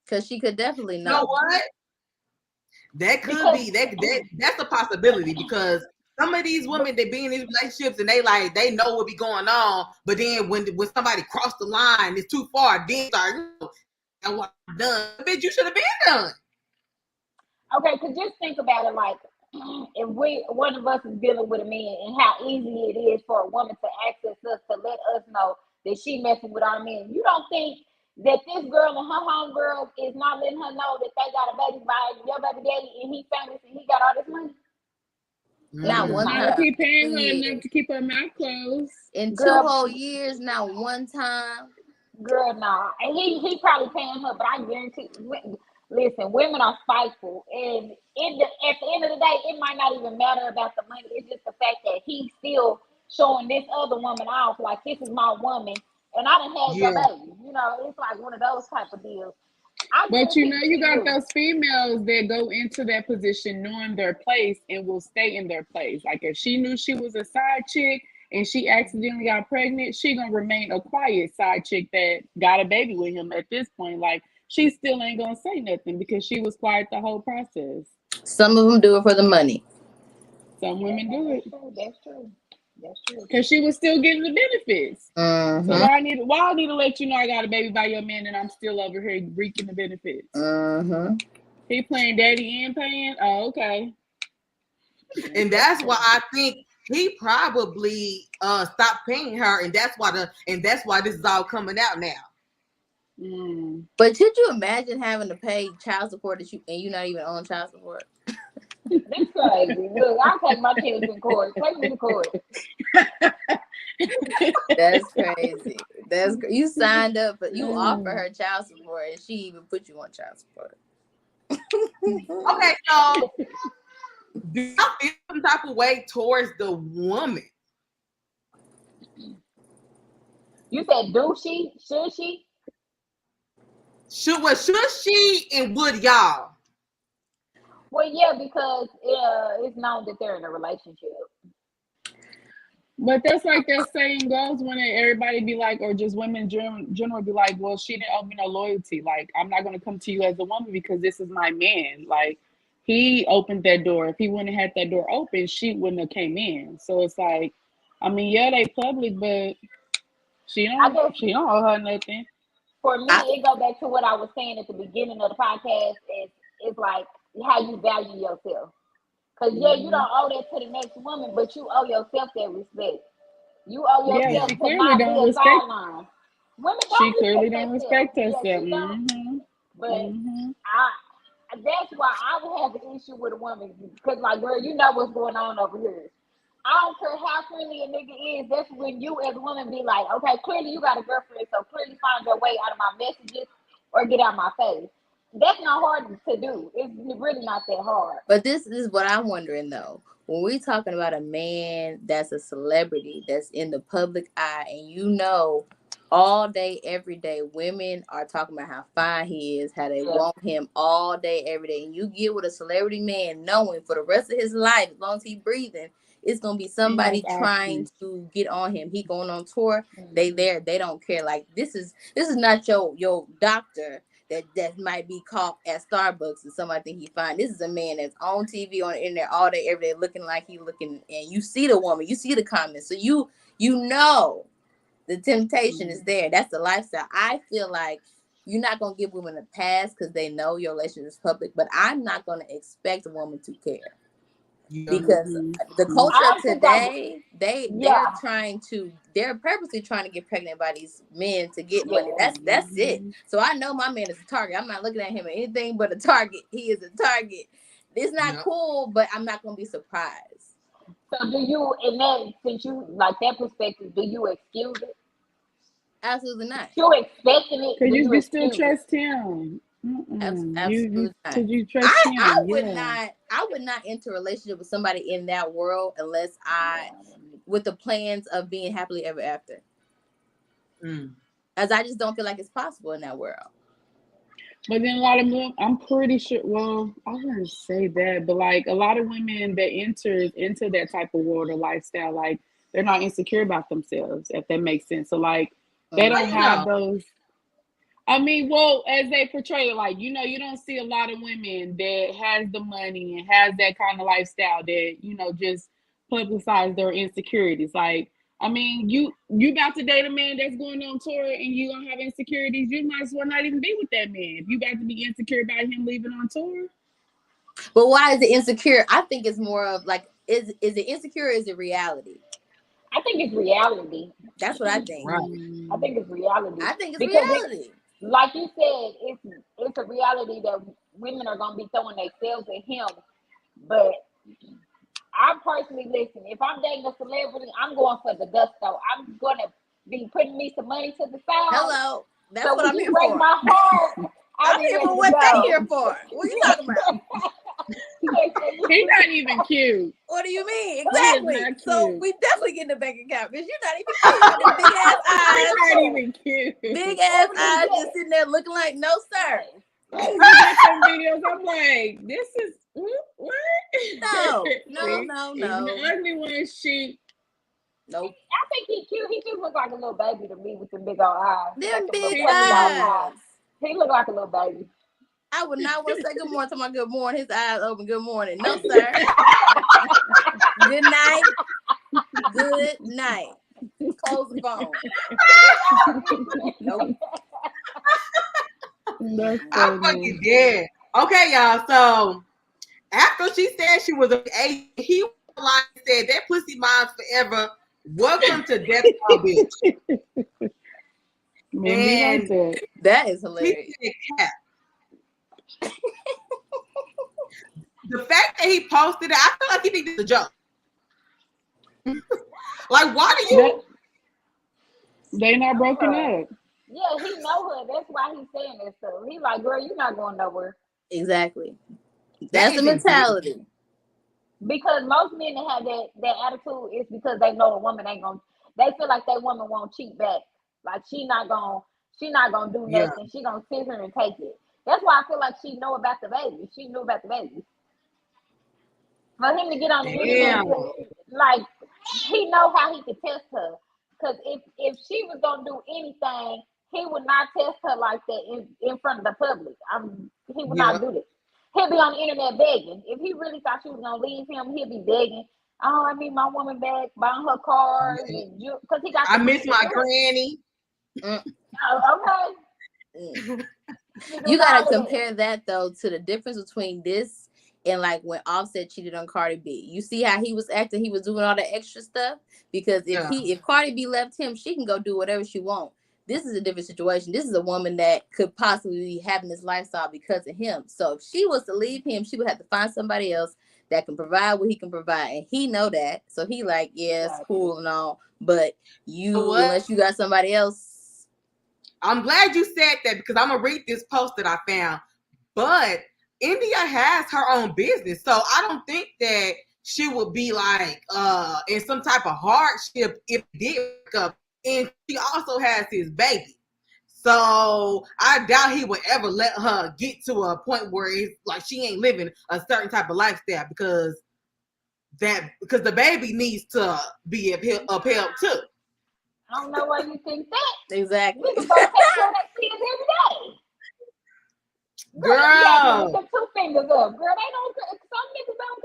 Speaker 4: Because she could definitely
Speaker 1: You know
Speaker 4: know.
Speaker 1: what? That could
Speaker 2: Because
Speaker 1: be that's a possibility because some of these women they be in these relationships and they know what be going on, but then when somebody cross the line, it's too far. Then start, and what I'm done, bitch, you should have been done.
Speaker 2: okay, cause just think about it like if one of us is dealing with a man and how easy it is for a woman to access us to let us know that she messing with our men. You don't think that this girl and her homegirls is not letting her know that they got a baby by your baby daddy and he famous and he got all this money?
Speaker 4: Not one
Speaker 5: Not if
Speaker 4: time.
Speaker 5: he paying
Speaker 4: 2
Speaker 5: her
Speaker 4: years.
Speaker 5: enough to keep her mouth closed.
Speaker 4: In 2
Speaker 2: Girl,
Speaker 4: whole years, not one time.
Speaker 2: girl, nah. And he probably paying her, but I guarantee. Listen, women are spiteful, and at the end of the day, it might not even matter about the money. It's just the fact that he's still showing this other woman off, like this is my woman, and I done had your
Speaker 1: Yeah.
Speaker 2: baby. You know, it's like one of those type of deals. I
Speaker 5: But you
Speaker 2: guarantee
Speaker 5: know,
Speaker 2: she
Speaker 5: you got
Speaker 2: knew.
Speaker 5: those females that go into that position knowing their place and will stay in their place. Like if she knew she was a side chick and she accidentally got pregnant, she gonna remain a quiet side chick that got a baby with him at this point. Like she still ain't gonna say nothing because she was quiet the whole process.
Speaker 4: Some of them do it for the money.
Speaker 5: Some women do it
Speaker 2: That's true. That's true.
Speaker 5: because she was still getting the benefits. So
Speaker 4: Mm-hmm.
Speaker 5: why I need to let you know I got a baby by your man and I'm still over here reaping the benefits.
Speaker 4: Mm-hmm.
Speaker 5: He playing daddy and paying. Oh, okay.
Speaker 1: And that's why I think he probably stopped paying her, and that's why this is all coming out now.
Speaker 5: Mm.
Speaker 4: But could you imagine having to pay child support and you're not even on child support?
Speaker 2: That's crazy. Look, I'll take my kids in court. Take me to court.
Speaker 4: That's crazy. You signed up, but you offer her child support, and she even put you on child support.
Speaker 1: Okay, so do y'all feel some type of way towards the woman?
Speaker 2: You said, do she? Should she?
Speaker 1: Should she and would y'all?
Speaker 2: Well, yeah, because it's known that they're in a relationship.
Speaker 5: But that's like that saying goes when everybody be like, or just women in general be like, well, she didn't owe me no loyalty. Like, I'm not going to come to you as a woman because this is my man. Like, he opened that door. If he wouldn't have had that door open, she wouldn't have came in. So it's like, I mean, yeah, they public, but she
Speaker 2: I guess
Speaker 5: don't owe her nothing.
Speaker 2: for me, it go back to what I was saying at the beginning of the podcast. It's like how you value yourself. Cause yeah, you don't owe that to the next woman, but you owe yourself that respect. You owe
Speaker 5: Yeah,
Speaker 2: yourself
Speaker 5: she
Speaker 2: to
Speaker 5: clearly
Speaker 2: not be
Speaker 5: don't
Speaker 2: a
Speaker 5: respect.
Speaker 2: sideline. Women
Speaker 5: She
Speaker 2: don't
Speaker 5: clearly
Speaker 2: respect
Speaker 5: don't
Speaker 2: themselves.
Speaker 5: respect
Speaker 2: Yeah,
Speaker 5: herself.
Speaker 2: she don't.
Speaker 5: Mm-hmm.
Speaker 2: But
Speaker 5: Mm-hmm.
Speaker 2: that's why I would have an issue with a woman because, like, girl, you know what's going on over here. I don't care how friendly a nigga is. That's when you, as a woman, be like, okay, clearly you got a girlfriend, so clearly find your way out of my messages or get out my face. That's not hard to do. It's really not that hard.
Speaker 4: But this is what I'm wondering though. When we're talking about a man that's a celebrity, that's in the public eye, and you know, all day, every day, women are talking about how fine he is, how they
Speaker 2: Yeah.
Speaker 4: want him all day, every day. And you get with a celebrity man knowing for the rest of his life, as long as he's breathing, it's gonna be
Speaker 5: He has
Speaker 4: somebody trying
Speaker 5: options.
Speaker 4: to get on him. He going on tour, they
Speaker 2: Mm-hmm.
Speaker 4: there, they don't care. Like this is not your doctor that might be caught at Starbucks and somebody think he fine. This is a man that's on TV, on the internet all day, every day, looking like he looking, and you see the woman, you see the comments, so you know the temptation is there. That's the lifestyle. I feel like you're not gonna give women a pass because they know your relationship is public, but I'm not gonna expect a woman to care. Because
Speaker 5: Mm-hmm.
Speaker 4: the
Speaker 2: I
Speaker 4: culture of
Speaker 2: don't think I would.
Speaker 4: today,
Speaker 2: Yeah.
Speaker 4: they're purposely trying to get pregnant by these men to get money.
Speaker 2: Yeah.
Speaker 4: That's it.
Speaker 5: Mm-hmm.
Speaker 4: So I know my man is a target. I'm not looking at him as anything but a target. He is a target. It's not
Speaker 1: Yep.
Speaker 4: cool, but I'm not gonna be surprised.
Speaker 2: So do you, in that, since you like that perspective, do you excuse it?
Speaker 4: Absolutely not.
Speaker 2: You expecting it?
Speaker 5: Cause
Speaker 2: Do you
Speaker 5: you still
Speaker 2: excuse it?
Speaker 5: trust him. Mm-mm. You,
Speaker 4: Absolutely not.
Speaker 5: cause you trust
Speaker 4: I
Speaker 5: him.
Speaker 4: would
Speaker 5: Yeah.
Speaker 4: not. I would not enter a relationship with somebody in that world unless with the plans of being happily ever after.
Speaker 1: Mm.
Speaker 4: As I just don't feel like it's possible in that world.
Speaker 5: But then a lot of women, I'm pretty sure. Well, I wouldn't say that, but like a lot of women that enters into that type of world or lifestyle, like they're not insecure about themselves, if that makes sense. So like they
Speaker 1: How
Speaker 5: don't
Speaker 1: you
Speaker 5: have
Speaker 1: know?
Speaker 5: those. I mean, well, as they portray it, like you don't see a lot of women that has the money and has that kind of lifestyle that just publicize their insecurities. Like, I mean, you about to date a man that's going on tour and you gonna have insecurities. You might as well not even be with that man if you about to be insecure about him leaving on tour.
Speaker 4: But why is it insecure? I think it's more of like, is it insecure or is it reality?
Speaker 2: I think it's reality.
Speaker 4: That's what I think.
Speaker 1: Right.
Speaker 2: I think it's reality
Speaker 4: I think it's
Speaker 2: because
Speaker 4: reality.
Speaker 2: like you said, it's a reality that women are gonna be throwing themselves at him. But I personally listen. If I'm dating a celebrity, I'm going for the gusto. I'm gonna be putting me some money to the side.
Speaker 4: Hello. That's
Speaker 2: So
Speaker 4: what
Speaker 2: when
Speaker 4: I'm
Speaker 2: you
Speaker 4: here
Speaker 2: break
Speaker 4: for.
Speaker 2: my heart, I'll
Speaker 4: I'm
Speaker 2: be
Speaker 4: here
Speaker 2: ready
Speaker 4: for
Speaker 2: to
Speaker 4: what they
Speaker 2: go.
Speaker 4: here for. What are you talking about?
Speaker 5: He's not even cute.
Speaker 4: What do you mean?
Speaker 5: He is
Speaker 4: Exactly.
Speaker 5: not
Speaker 4: So
Speaker 5: cute.
Speaker 4: we definitely getting a bank account because you're not even cute. You got them big ass
Speaker 5: He's
Speaker 4: eyes.
Speaker 5: not even cute.
Speaker 4: Big ass eyes just sitting there looking like, no, sir.
Speaker 5: I was looking at some videos. I'm like, this is what?
Speaker 4: No.
Speaker 5: See, even the ugly ones, she.
Speaker 4: Nope.
Speaker 2: I think he's cute. He just looks like a little baby to me with the big old eyes.
Speaker 4: Them
Speaker 2: Like a little
Speaker 4: big
Speaker 2: puppy dog
Speaker 4: eyes.
Speaker 2: eyes. He look like a little baby.
Speaker 4: I would not want to say good morning to my good morning. His eyes open. Good morning. No, sir. Good night. Good night. Close the phone. Nope.
Speaker 5: That's
Speaker 1: I'm
Speaker 5: funny.
Speaker 1: fucking dead. Okay, y'all. So after she said she was a he like said that pussy mine's forever. Welcome to Death Row, bitch.
Speaker 5: Men be like
Speaker 1: And
Speaker 5: that.
Speaker 4: That is
Speaker 1: he
Speaker 4: hilarious.
Speaker 1: said cap. The fact that he posted it, I feel like he thinks it's a joke. Like, why do you?
Speaker 5: They not broken up.
Speaker 2: Yeah, he know her. That's why he's saying that stuff. He like, girl, you're not going nowhere.
Speaker 4: Exactly. That's the mentality.
Speaker 2: Because most men that have that attitude is because they know a woman ain't gonna. They feel like that woman won't cheat back. Like she not gonna do
Speaker 1: Yeah.
Speaker 2: nothing. She gonna sit here and take it. That's why I feel like she know about the baby. She knew about the baby. For him to get on the internet,
Speaker 1: Damn.
Speaker 2: like he know how he could test her. Because if she was gonna do anything, he would not test her like that in front of the public. He would not do that. He'll be on the internet begging. If he really thought she was gonna leave him, he'll be begging. Oh, I need my woman back, buying her cars, because he got.
Speaker 1: I miss my granny.
Speaker 2: Okay.
Speaker 4: You gotta compare that though to the difference between this And like when Offset cheated on Cardi B, you see how he was acting, he was doing all the extra stuff, because if Cardi B left him, she can go do whatever she wants. This is a different situation. This is a woman that could possibly be having this lifestyle because of him. So if she was to leave him, she would have to find somebody else that can provide what he can provide, and he know that. So he like, yeah, it's cool and all, but unless you got somebody else.
Speaker 1: I'm glad you said that, because I'm gonna read this post that I found. But India has her own business, so I don't think that she would be like in some type of hardship if it did wake up. And she also has his baby, so I doubt he would ever let her get to a point where it's like she ain't living a certain type of lifestyle, because the baby needs to be upheld too.
Speaker 2: I don't know why you think that.
Speaker 4: Exactly.
Speaker 2: Niggas gonna take care of that kid every day.
Speaker 1: Girl,
Speaker 2: Put two fingers up, girl. They don't. Some niggas don't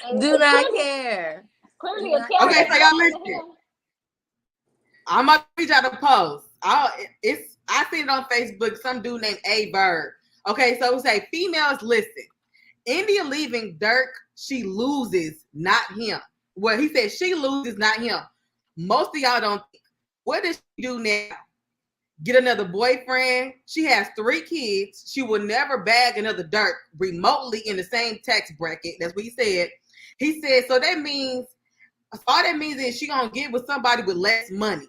Speaker 2: care, girl.
Speaker 4: Do not care.
Speaker 2: Clearly,
Speaker 1: okay, so y'all listen. I'm gonna read y'all the post. I seen it on Facebook. Some dude named A Bird. Okay, so we say females listen. India leaving Dirk, she loses, not him. Well, he said she loses, not him. Most of y'all don't think. What does she do now? Get another boyfriend? She has 3 kids. She will never bag another Dirk remotely in the same tax bracket. That's what he said. He said, so that means, all that means is she gonna get with somebody with less money,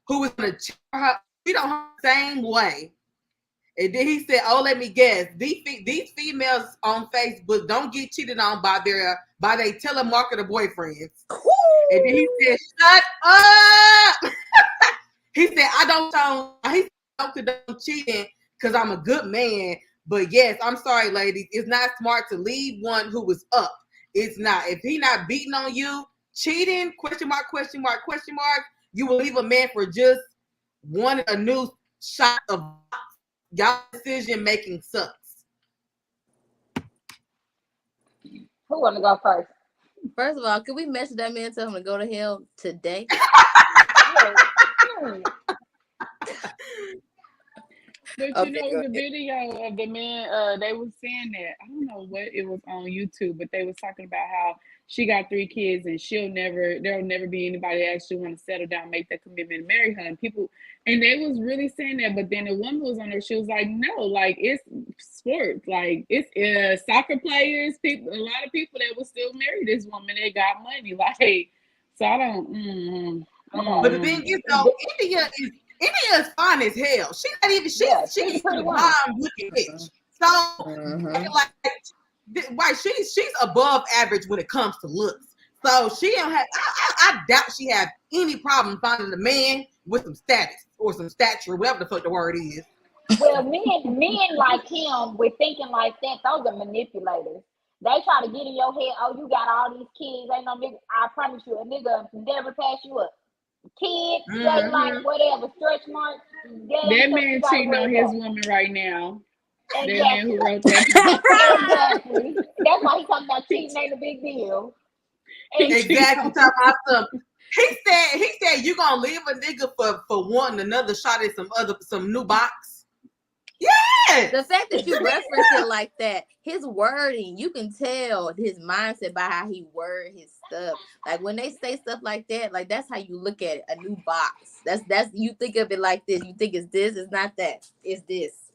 Speaker 1: who is gonna cheat her. She don't her the same way. And then he said, "Oh, let me guess. These females on Facebook don't get cheated on by their telemarketer boyfriends." And then he said, "Shut up." He said, "I don't condone cheating because I'm a good man. But yes, I'm sorry, ladies. It's not smart to leave one who is up. It's not. If he not beating on you, cheating, question mark, question mark, question mark, you will leave a man for just wanting a new shot of y'all decision making sucks."
Speaker 2: Who want to go first?
Speaker 4: First of all, can we message that man and tell him to go to hell today?
Speaker 5: But you know, the video of the man, they were saying that, I don't know what it was on YouTube, but they was talking about how she got 3 kids and there'll never be anybody that actually want to settle down, make that commitment, and marry her. And they was really saying that, but then the woman was on there, she was like, no, like it's sports, like it's soccer players, a lot of people that will still marry this woman. They got money, like, so I don't.
Speaker 1: But the thing is, though, India is fine as hell. She's not even. She's a bomb looking bitch. So like, she's above average when it comes to looks. So she don't have. I doubt she has any problem finding a man with some status or some stature, whatever the fuck the word is.
Speaker 2: Well, men like him with thinking like that, those are manipulators. They try to get in your head. Oh, you got all these kids. Ain't no nigga. I promise you, a nigga never pass you up. Kids, straight like whatever, stretch marks.
Speaker 5: That man cheating on his woman right now. Exactly. That man who wrote that.
Speaker 2: Exactly. That's why he talking about cheating ain't a big deal.
Speaker 1: Exactly. Talking about something. He said you gonna leave a nigga for wanting another shot at some new box. Yeah.
Speaker 4: The fact that you reference it like that, his wording, you can tell his mindset by how he word his stuff. Like when they say stuff like that, like that's how you look at it, a new box. That's you think of it like this. You think it's this, it's not that. It's this.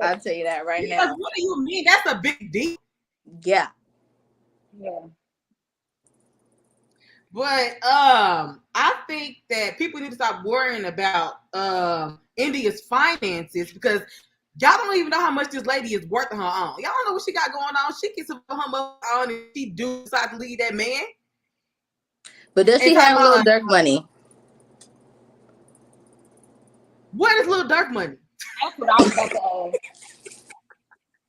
Speaker 4: I'll tell you that right now.
Speaker 1: What do you mean? That's a big deal.
Speaker 4: Yeah.
Speaker 2: Yeah.
Speaker 1: But I think that people need to stop worrying about India's finances, because y'all don't even know how much this lady is worth on her own. Y'all don't know what she got going on. She gets her on and she do decide to leave that man.
Speaker 4: But does she have Lil Durk money?
Speaker 1: What is Lil Durk money?
Speaker 2: That's what I was about to ask.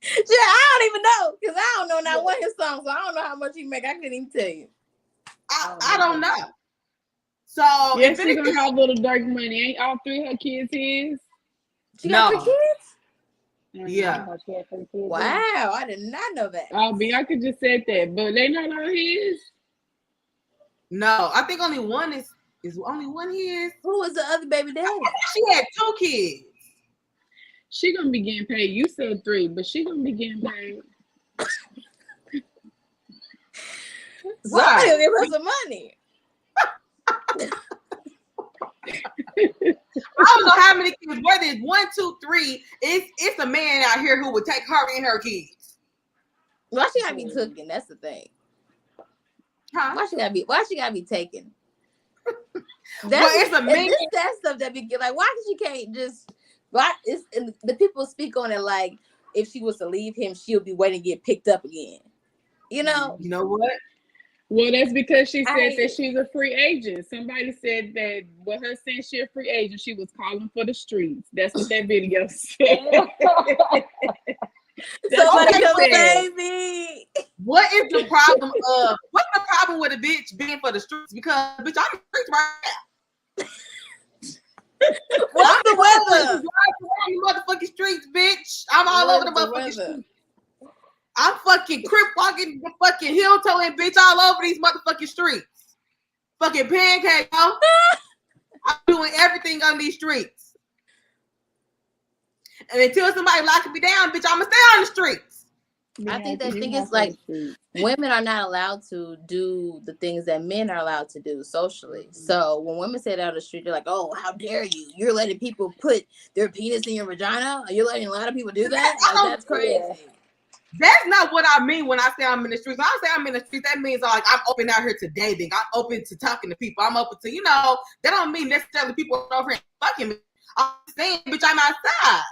Speaker 4: Yeah, I don't even know, because I don't know not one of his songs, so I don't know how much he make. I couldn't even tell you.
Speaker 1: I don't know. So
Speaker 5: yes, she gonna have Lil Durk money. Ain't all 3 her kids his?
Speaker 4: She got 3 kids?
Speaker 1: Yeah.
Speaker 4: Wow, I did not know that.
Speaker 5: Oh, Bianca just said that, but they not all his.
Speaker 1: No, I think only one is only one his.
Speaker 4: Who was the other baby daddy?
Speaker 1: She had 2 kids.
Speaker 5: She gonna be getting paid. You said 3, but she gonna be getting paid.
Speaker 4: Somebody will give her some money.
Speaker 1: I don't know how many kids, whether it's 1, 2, 3, it's a man out here who would take her and her kids.
Speaker 4: Why she gotta be taken? That's the thing.
Speaker 1: Huh?
Speaker 4: Why she gotta be taken?
Speaker 1: Well, it's a man.
Speaker 4: That stuff that be like, why she can't just? Why is the people speak on it like if she was to leave him, she'll be waiting to get picked up again. You know.
Speaker 1: You know what?
Speaker 5: Well, that's because she said that she's a free agent. Somebody said that with her saying she's a free agent, she was calling for the streets. That's what that video said.
Speaker 4: Somebody come save me.
Speaker 1: What is the problem of what's the problem with a bitch being for the streets? Because bitch, I'm in the streets right now.
Speaker 4: What's the weather?
Speaker 1: I'm motherfucking streets, bitch. I'm all over the motherfucking streets. I'm fucking crip walking, fucking heel toeing bitch all over these motherfucking streets. Fucking pancake, yo. I'm doing everything on these streets. And until somebody locks me down, bitch, I'ma stay on the streets.
Speaker 4: I think that thing is like women are not allowed to do the things that men are allowed to do socially. So when women say that on the street, they're like, "Oh, how dare you? You're letting people put their penis in your vagina? Are you letting a lot of people do that? Like, that's crazy."
Speaker 1: That's not what I mean when I say I'm in the streets. When I say I'm in the streets, that means like I'm open out here to dating. I'm open to talking to people. I'm open to, that don't mean necessarily people over here fucking me. I'm saying, bitch, I'm outside.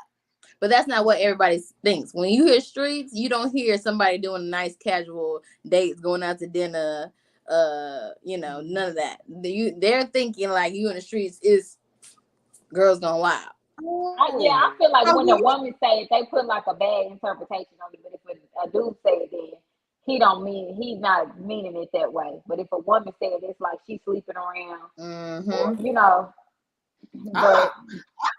Speaker 4: But that's not what everybody thinks. When you hear streets, you don't hear somebody doing a nice casual dates, going out to dinner, none of that. They're thinking like you in the streets is girls gone wild.
Speaker 2: I feel like when a woman say it, they put like a bad interpretation on it. But if a dude say it, then he's not meaning it that way. But if a woman say it, it's like she's sleeping around, or,
Speaker 1: But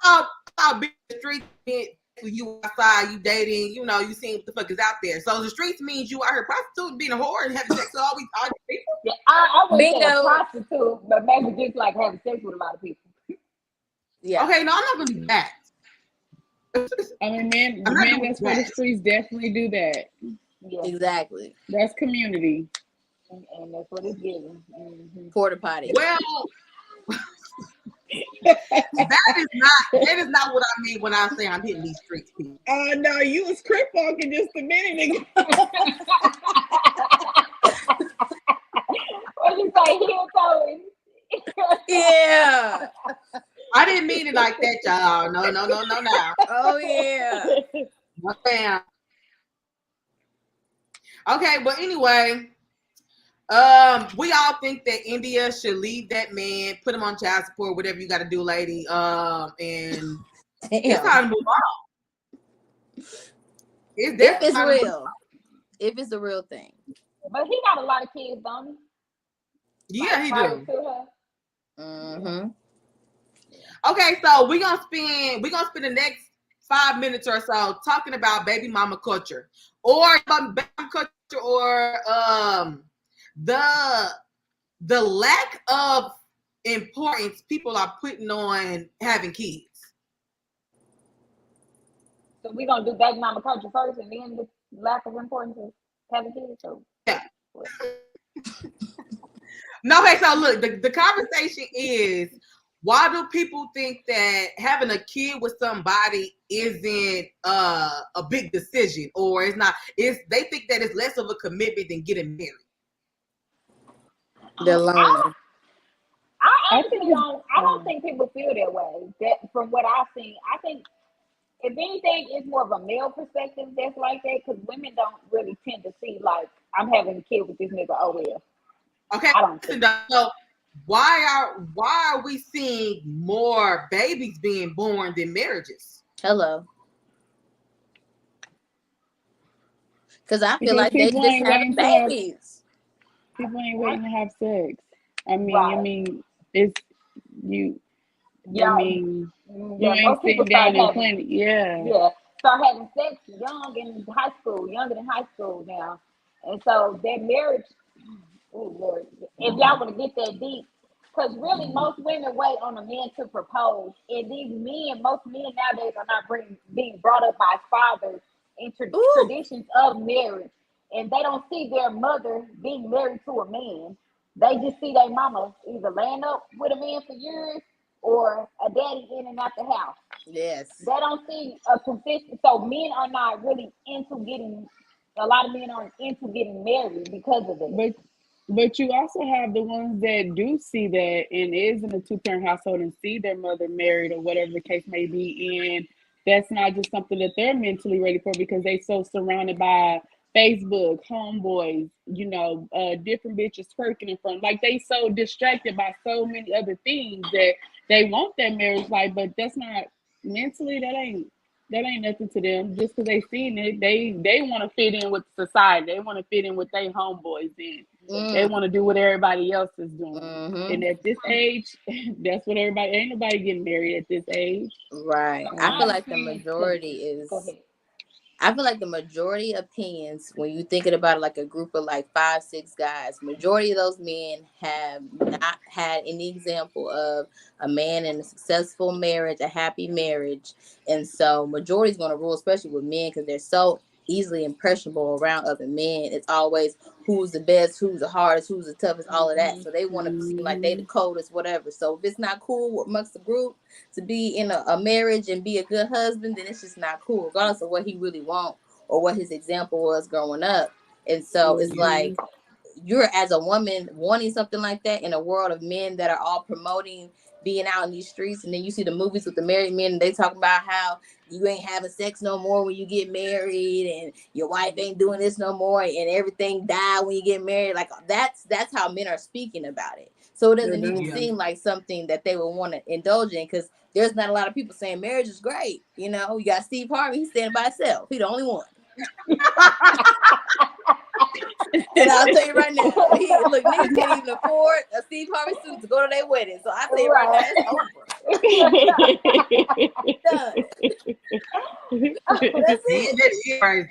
Speaker 1: I thought being the street meant you outside, you dating, you seeing what the fuck is out there. So the streets means you out here prostituting, being a whore, and having sex with all these people.
Speaker 2: Yeah, I wouldn't say a prostitute, but maybe just like having sex with a lot of people.
Speaker 4: Yeah.
Speaker 1: Okay, no, I'm not gonna do that.
Speaker 5: I mean, men that's for the streets definitely do that.
Speaker 4: Yeah. Exactly.
Speaker 5: That's community.
Speaker 2: And that's what it's giving. Mm-hmm.
Speaker 4: Porta potty.
Speaker 1: Well, that is not what I mean when I say I'm hitting these streets, people.
Speaker 5: Oh no, you was crip walking just a minute ago.
Speaker 2: What you say, heel toeing?
Speaker 4: Yeah.
Speaker 1: I didn't mean it like that, y'all. No.
Speaker 4: Oh yeah.
Speaker 1: No, damn. Okay, but anyway, we all think that India should leave that man, put him on child support, whatever you got to do, lady. And it's time to move on.
Speaker 4: If it's real, if it's a real thing.
Speaker 2: But he got a lot of kids, don't he?
Speaker 1: Yeah, he do.
Speaker 4: Mm-hmm.
Speaker 1: Okay, so we're gonna spend the next 5 minutes or so talking about baby mama culture, or baby culture, or the lack of importance people are putting on having kids.
Speaker 2: So we're gonna do baby mama culture first, and then the lack of importance of having kids. So
Speaker 1: yeah. No, okay. So look, the conversation is, why do people think that having a kid with somebody isn't a big decision, or it's not? They think that it's less of a commitment than getting married.
Speaker 4: They're lonely.
Speaker 2: I don't think people feel that way. That from what I've seen, I think if anything, it's more of a male perspective that's like that, because women don't really tend to see like I'm having a kid with this nigga. Oh well.
Speaker 1: Okay.
Speaker 2: I don't think
Speaker 1: so. Why are we seeing more babies being born than marriages?
Speaker 4: Hello. Because I feel like they just have babies.
Speaker 5: People ain't waiting to have sex. It's you.
Speaker 2: Yeah.
Speaker 5: I mean, you ain't sitting down in clinic. Yeah.
Speaker 2: Start having sex younger than high school now, and so their marriage. Oh Lord! If y'all want to get that deep, Because really, most women wait on a man to propose, and most men nowadays are not being brought up by fathers in traditions of marriage, and they don't see their mother being married to a man. They just see their mama either laying up with a man for years or a daddy in and out the house.
Speaker 4: Yes.
Speaker 2: They don't see a consistent. So men are not really into getting. A lot of men aren't into getting married because of it.
Speaker 5: But you also have the ones that do see that and is in a two-parent household and see their mother married or whatever the case may be, and that's not just something that they're mentally ready for because they so surrounded by Facebook, homeboys, different bitches twerking in front. Like they so distracted by so many other things that they want that marriage life, but that's not mentally. That ain't nothing to them. Just because they seen it, they want to fit in with society. They want to fit in with their homeboys. They want to do what everybody else is doing. And at this age, that's what everybody. Ain't nobody getting married at this age.
Speaker 4: Right. I feel like the majority is.
Speaker 2: Go ahead.
Speaker 4: I feel like the majority opinions, when you thinking about it, like a group of like 5, 6 guys, majority of those men have not had any example of a man in a successful marriage, a happy marriage. And so majority is going to rule, especially with men, because they're so easily impressionable around other men. It's always who's the best, who's the hardest, who's the toughest, all of that. So they want to seem like they the coldest, whatever. So if it's not cool amongst the group to be in a marriage and be a good husband, then it's just not cool, regardless of what he really wants or what his example was growing up. And so it's like you're, as a woman, wanting something like that in a world of men that are all promoting being out in these streets, and then you see the movies with the married men and they talk about how you ain't having sex no more when you get married, and your wife ain't doing this no more, and everything die when you get married. Like that's how men are speaking about it. So it doesn't even seem like something that they would want to indulge in, because there's not a lot of people saying marriage is great. You got Steve Harvey, he's standing by himself. He the only one. And I'll tell you right now, niggas can't even afford a Steve Harvey suit to go to their wedding. So I'll tell you right now, it's over. Done. That's it.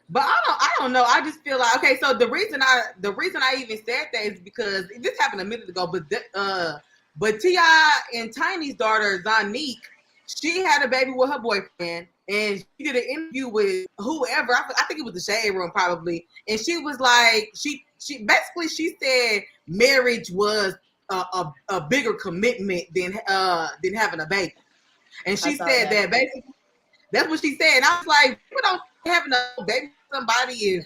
Speaker 1: But I don't know. I just feel like, okay, so the reason I even said that is because this happened a minute ago, but T.I. and Tiny's daughter, Zonique, she had a baby with her boyfriend, and she did an interview with whoever. I think it was the Shade Room probably, and she was like, she basically said marriage was a bigger commitment than having a baby, and she said that basically that's what she said. And I was like, people don't having a baby with somebody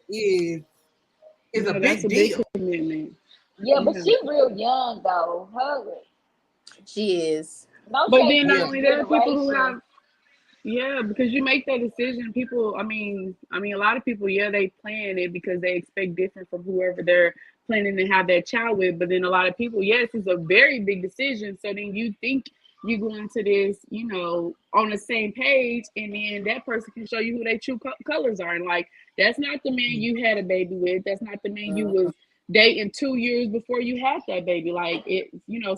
Speaker 1: is a big deal.
Speaker 5: Big commitment.
Speaker 2: Yeah, but she's real young though.
Speaker 4: She is.
Speaker 2: No,
Speaker 5: but then not only that, people who have, because you make that decision. People, I mean, a lot of people, they plan it because they expect different from whoever they're planning to have that child with. But then a lot of people, yes, it's a very big decision. So then you think you go into this, on the same page, and then that person can show you who their true colors are. And like, that's not the man you had a baby with. That's not the man you was dating 2 years before you had that baby. Like it,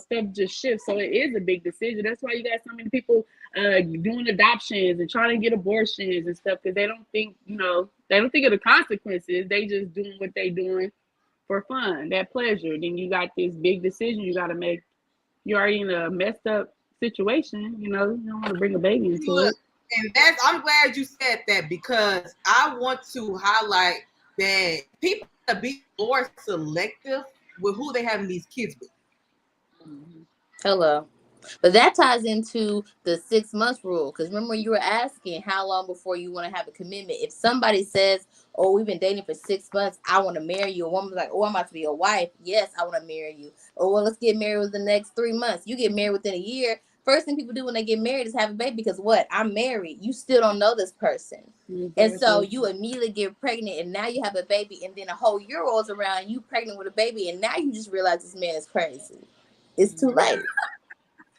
Speaker 5: stuff just shifts. So it is a big decision. That's why you got so many people doing adoptions and trying to get abortions and stuff, because they don't think, they don't think of the consequences. They just doing what they doing for fun, that pleasure. Then you got this big decision you got to make. You're already in a messed up situation. You don't want to bring a baby into it.
Speaker 1: And I'm glad you said that, because I want to highlight that people to be more selective with who they having these kids with.
Speaker 4: Hello. But that ties into the 6 month rule. Because remember, you were asking how long before you want to have a commitment. If somebody says, oh, we've been dating for 6 months, I want to marry you. A woman's like, oh, I'm about to be a wife. Yes, I want to marry you. Oh, well, let's get married within the next 3 months. You get married within a year. First thing people do when they get married is have a baby, because what? I'm married. You still don't know this person. And so you immediately get pregnant, and now you have a baby, and then a whole year rolls around, you pregnant with a baby, and now you just realize this man is crazy. It's too late.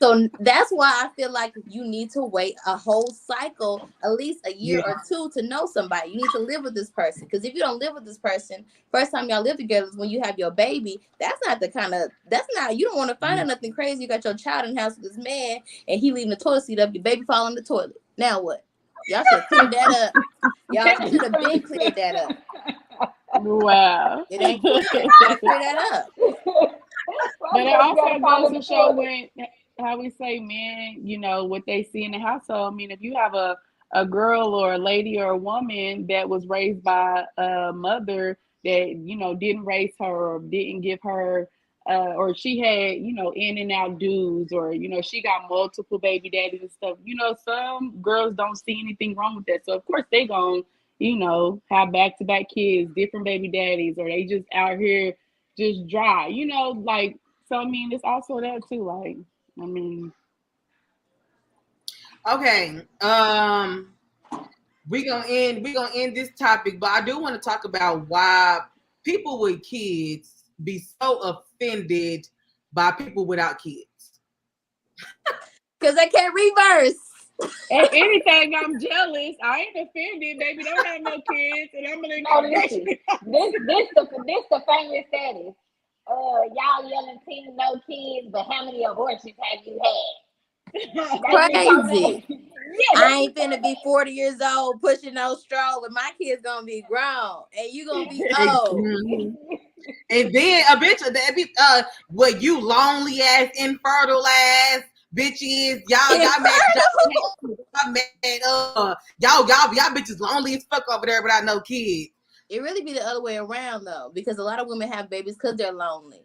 Speaker 4: So that's why I feel like you need to wait a whole cycle, at least a year or two, to know somebody. You need to live with this person. Because if you don't live with this person, first time y'all live together is when you have your baby. You don't want to find out nothing crazy. You got your child in the house with this man, and he leaving the toilet seat up, your baby fall in the toilet. Now what? Y'all should clear that up. Y'all should have been cleared that up.
Speaker 5: Wow.
Speaker 4: It ain't quick. You gotta clear that up.
Speaker 5: But it
Speaker 2: Sometimes you gotta
Speaker 5: also
Speaker 2: follow
Speaker 5: goes
Speaker 2: the
Speaker 5: to show
Speaker 2: toilet.
Speaker 5: when how we say men, what they see in the household. I mean, if you have a girl or a lady or a woman that was raised by a mother that, didn't raise her or didn't give her or she had, in and out dudes or, she got multiple baby daddies and stuff. Some girls don't see anything wrong with that. So of course they gon', have back to back kids, different baby daddies, or they just out here just dry, like, so I mean, it's also that too. Like, I mean,
Speaker 1: Okay. We gonna end this topic, but I do want to talk about why people with kids be so offended by people without kids.
Speaker 4: Because they can't reverse.
Speaker 5: if anything, I'm jealous. I ain't offended. Baby, don't have no kids, and I'm gonna
Speaker 2: No, listen. This the famous status. Y'all yelling teen no kids, but how many abortions have you had? They be talking
Speaker 4: Crazy.
Speaker 2: that. Yeah,
Speaker 4: I
Speaker 2: they be
Speaker 4: ain't finna be
Speaker 2: talking
Speaker 4: 40 years old pushing no stroller. My kid's gonna be grown, and you gonna be old.
Speaker 1: Mhm.
Speaker 2: that.
Speaker 1: And then a bitch that be what you lonely ass, infertile ass bitches. Y'all mad
Speaker 4: Infertile.
Speaker 1: y'all mad y'all bitches lonely as fuck over there without no kids.
Speaker 4: It really be the other way around though, because a lot of women have babies because they're lonely.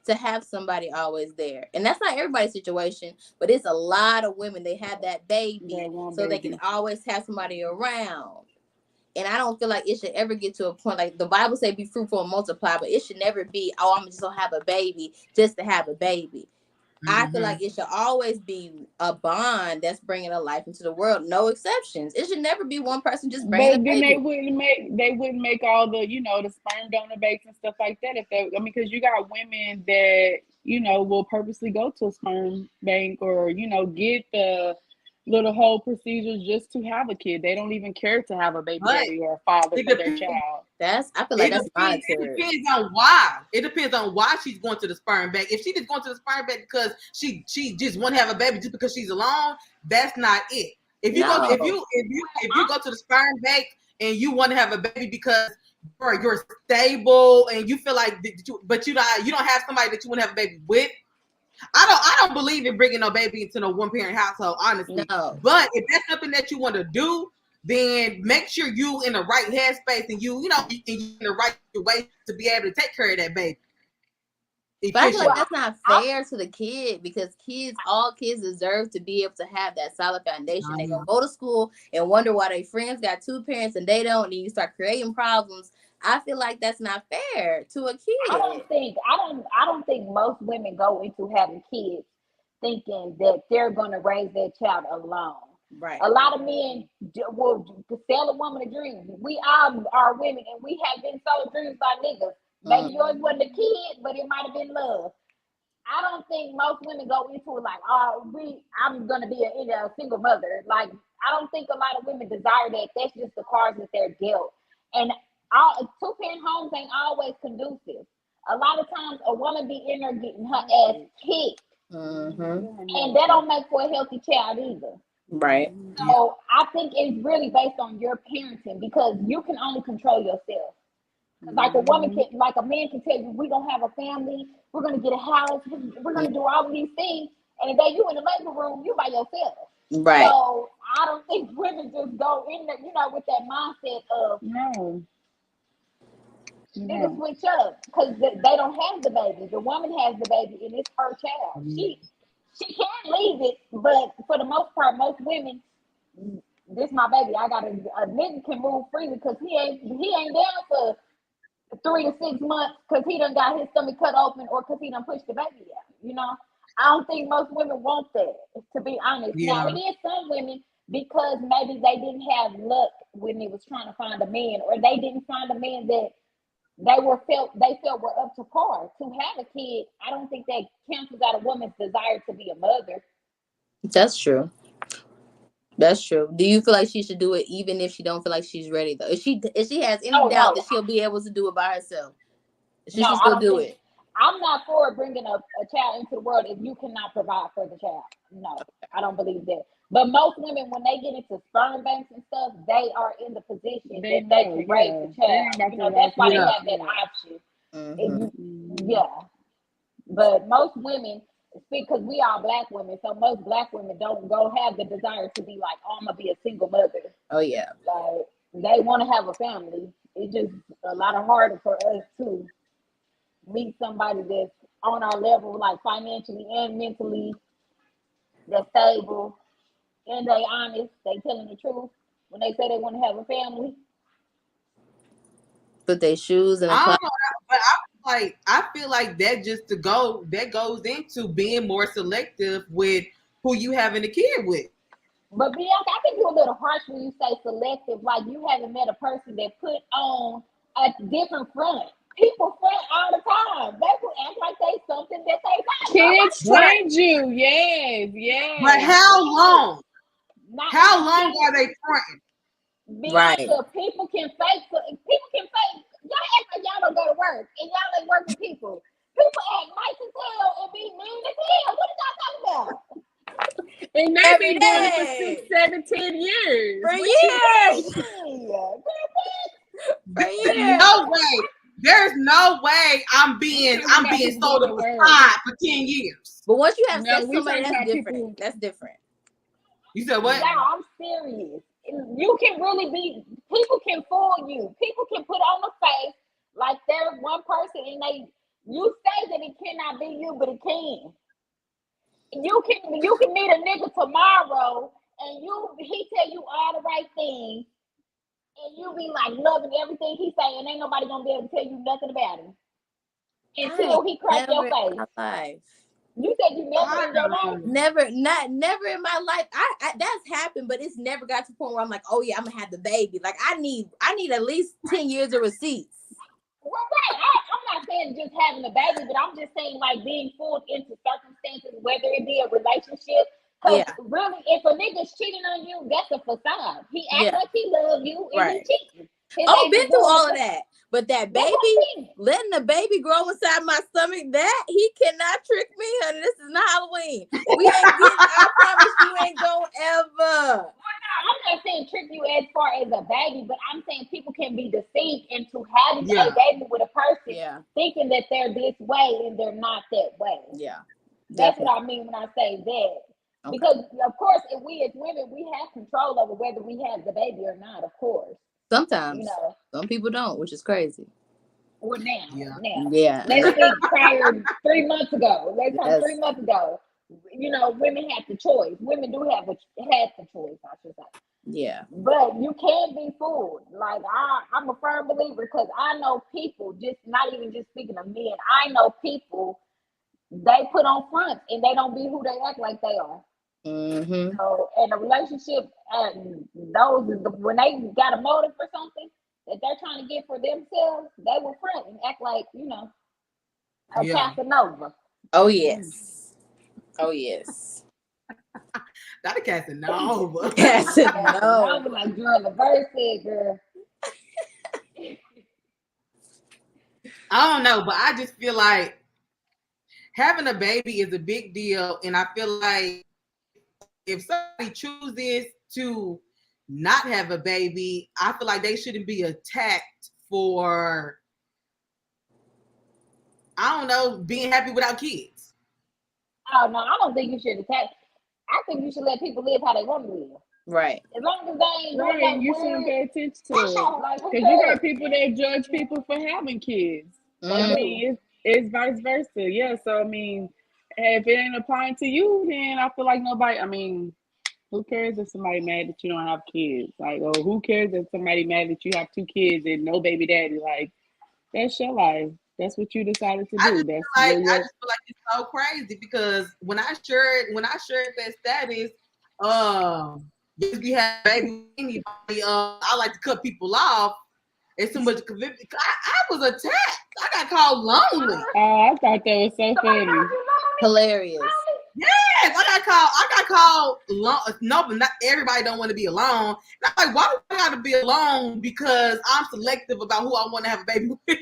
Speaker 4: To have somebody always there, and that's not everybody's situation, but it's a lot of women. They have that baby
Speaker 5: that one
Speaker 4: so they can
Speaker 5: baby.
Speaker 4: always have somebody around. And I don't feel like it should ever get to a point like the Bible say be fruitful and multiply, but it should never be, oh, I'm just gonna have a baby just to have a baby. I feel
Speaker 1: Mm-hmm.
Speaker 4: like it should always be a bond that's bringing a life into the world, no exceptions. It should never be one person just bringing a
Speaker 5: But then
Speaker 4: baby.
Speaker 5: they wouldn't make all the the sperm donor banks and stuff like that if they. I mean, because you got women that will purposely go to a sperm bank or get the little whole procedures just to have a kid. They don't even care to have a baby
Speaker 1: But
Speaker 5: daddy or a father
Speaker 1: it
Speaker 5: for their
Speaker 1: depends.
Speaker 5: child.
Speaker 4: I feel like that's
Speaker 1: It
Speaker 4: monetary.
Speaker 1: depends on why. It depends on why she's going to the sperm bank. If she just going to the sperm bank because she just want to have a baby just because she's alone, that's not it. If you go
Speaker 4: No.
Speaker 1: if you go to the sperm bank and you want to have a baby because you're stable and you feel like but you don't have somebody that you want to have a baby with. I don't believe in bringing no baby into no one parent household, honestly.
Speaker 4: No.
Speaker 1: But if that's something that you want to do, then make sure you in the right headspace and you in the right way to be able to take care of that baby
Speaker 4: But I feel like
Speaker 1: efficiently.
Speaker 4: that's not fair to the kid because all kids deserve to be able to have that solid foundation. They're gonna go to school and wonder why their friends got two parents and they don't, and you start creating problems. I feel like that's not fair to a
Speaker 2: I
Speaker 4: kid.
Speaker 2: don't think most women go into having kids thinking that they're going to raise their child alone.
Speaker 4: Right.
Speaker 2: A lot of men will sell a woman a dream. We all are women, and we have been sold dreams by niggas. Maybe yours wasn't a kid, but it might have been love. I don't think most women go into it like, oh, I'm gonna be a single mother. Like, I don't think a lot of women desire that. That's just the cards that they're dealt. And all two-parent homes ain't always conducive. A lot of times, a woman be in there getting her ass kicked, and that don't make for a healthy child either.
Speaker 4: Right.
Speaker 1: Yeah.
Speaker 2: So I think it's really based on your parenting because you can only control yourself. Like like a man can tell you, we're gonna have a family, we're gonna get a house, we're gonna do all of these things, and the day you in the labor room, you by yourself.
Speaker 4: Right.
Speaker 2: So I don't think women just go in there, with that mindset of
Speaker 5: No.
Speaker 2: nigga
Speaker 5: No.
Speaker 2: switch up because they don't have the baby. The woman has the baby, and it's her child. She can't leave it, but for the most part, most women, this my baby. I got a nigga can move freely because he ain't down for 3 to 6 months because he done got his stomach cut open or because he done pushed the baby out. I don't think most women want that, to be honest. Now,
Speaker 1: Yeah.
Speaker 2: it is some women because maybe they didn't have luck when they was trying to find a man or they didn't find a man that they felt were up to par to have a kid. I don't think that cancels out a woman's desire to be a mother.
Speaker 4: That's true. That's true. Do you feel like she should do it even if she don't feel like she's ready though? If she has any
Speaker 2: Oh
Speaker 4: doubt
Speaker 2: no,
Speaker 4: that she'll be able to do it by herself, she
Speaker 2: no,
Speaker 4: should
Speaker 2: I
Speaker 4: still
Speaker 2: don't
Speaker 4: do
Speaker 2: think.
Speaker 4: it.
Speaker 2: I'm not for bringing a child into the world if you cannot provide for the child. No, I don't believe that. But most women, when they get into sperm banks and stuff, they are in the position that they can raise the child. You know, that's why they have that option. Yeah. But most women, because we are Black women, so most Black women don't have the desire to be like, oh, I'm gonna be a single mother.
Speaker 4: Oh yeah.
Speaker 2: Like they want to have a family. It's just a lot harder for us to meet somebody that's on our level, like financially and mentally, that's stable, and they honest, they telling the truth when they say they want to have a family.
Speaker 4: Put their shoes in a
Speaker 1: I
Speaker 4: closet.
Speaker 1: don't know, but I feel like that goes into being more selective with who you having a kid with.
Speaker 2: But Bianca, I think you're a little harsh when you say selective. Like you haven't met a person that put on a different front. People front all the time. They will act like they something that they not.
Speaker 5: Kids trained you, yes.
Speaker 1: But how long?
Speaker 2: Not
Speaker 1: How long are they fronting?
Speaker 2: Bianca, right. People can fake. Y'all act like y'all don't go to work and y'all ain't working people. People act nice as hell and be mean as hell. What are y'all talking about?
Speaker 5: And they've been doing it for 6, 7, 10 years.
Speaker 4: For years.
Speaker 1: No way. There's no way I'm being sold a facade for 10 years.
Speaker 4: But once you have sex with somebody, that's different. That's different.
Speaker 1: You said what?
Speaker 2: Yeah, I'm serious. You can really be. People can fool you. People can put on a face like they're one person, and you say that it cannot be you, but it can. You can meet a nigga tomorrow, and he tell you all the right things, and you be like loving everything he say, and ain't nobody gonna be able to tell you nothing about him until he cracks your face. You said you never in your life?
Speaker 4: Never in my life. I that's happened, but it's never got to the point where I'm like, oh yeah, I'm gonna have the baby. Like I need at least 10 years of receipts.
Speaker 2: Well, right. I'm not saying just having a baby, but I'm just saying like being fooled into circumstances, whether it be a relationship. Because really, if a nigga's cheating on you, that's a facade. He acts like he loves you and he cheating.
Speaker 4: Been through all of that. But that baby, letting the baby grow inside my stomach, that he cannot trick me, honey. This is not Halloween. We ain't getting, I promise you ain't gonna ever.
Speaker 2: I'm not saying trick you as far as a baby, but I'm saying people can be deceived into having a baby with a person, thinking that they're this way and they're not that way.
Speaker 4: Yeah.
Speaker 2: That's what I mean when I say that. Okay. Because, of course, if we as women, we have control over whether we have the baby or not, of course.
Speaker 4: Sometimes. Some people don't, which is crazy.
Speaker 2: Well, now.
Speaker 4: Yeah.
Speaker 2: Let's think prior 3 months ago. Let's talk 3 months ago. Women had the choice. Women do had the choice, I should say.
Speaker 4: Yeah.
Speaker 2: But you can't be fooled. Like, I'm a firm believer because I know people, just not even just speaking of men, I know people, they put on fronts and they don't be who they act like they are.
Speaker 4: Mm-hmm.
Speaker 2: So, in a relationship, when they got a motive for something that they're trying to get for themselves, they will front and act like, a Casanova.
Speaker 4: Oh, yes. Oh, yes.
Speaker 1: Not a Casanova.
Speaker 2: Casanova, like girl, the verse said, girl.
Speaker 1: I don't know, but I just feel like having a baby is a big deal, and I feel like if somebody chooses to not have a baby, I feel like they shouldn't be attacked for, I don't know, being happy without kids.
Speaker 2: Oh, no, I don't think you should attack. I think you should let people live how they want to live.
Speaker 4: Right.
Speaker 2: As long as they ain't doing that
Speaker 5: you shouldn't pay attention to it. Because you got people that judge people for having kids. I mean, it's vice versa. Yeah, so, I mean, if it ain't applying to you, then I feel like nobody, I mean, who cares if somebody mad that you don't have kids? Like, or who cares if somebody mad that you have 2 kids and no baby daddy? Like, that's your life. That's what you decided to do. I just feel like
Speaker 1: it's so crazy because when I shared that status, if you have baby anybody, I like to cut people off. It's too much commitment. I was attacked. I got called lonely.
Speaker 5: Oh, I thought that was so funny.
Speaker 4: Hilarious.
Speaker 1: Yes, I got called no, but not everybody don't want to be alone. And I'm like, why do I got to be alone? Because I'm selective about who I want to have a baby with.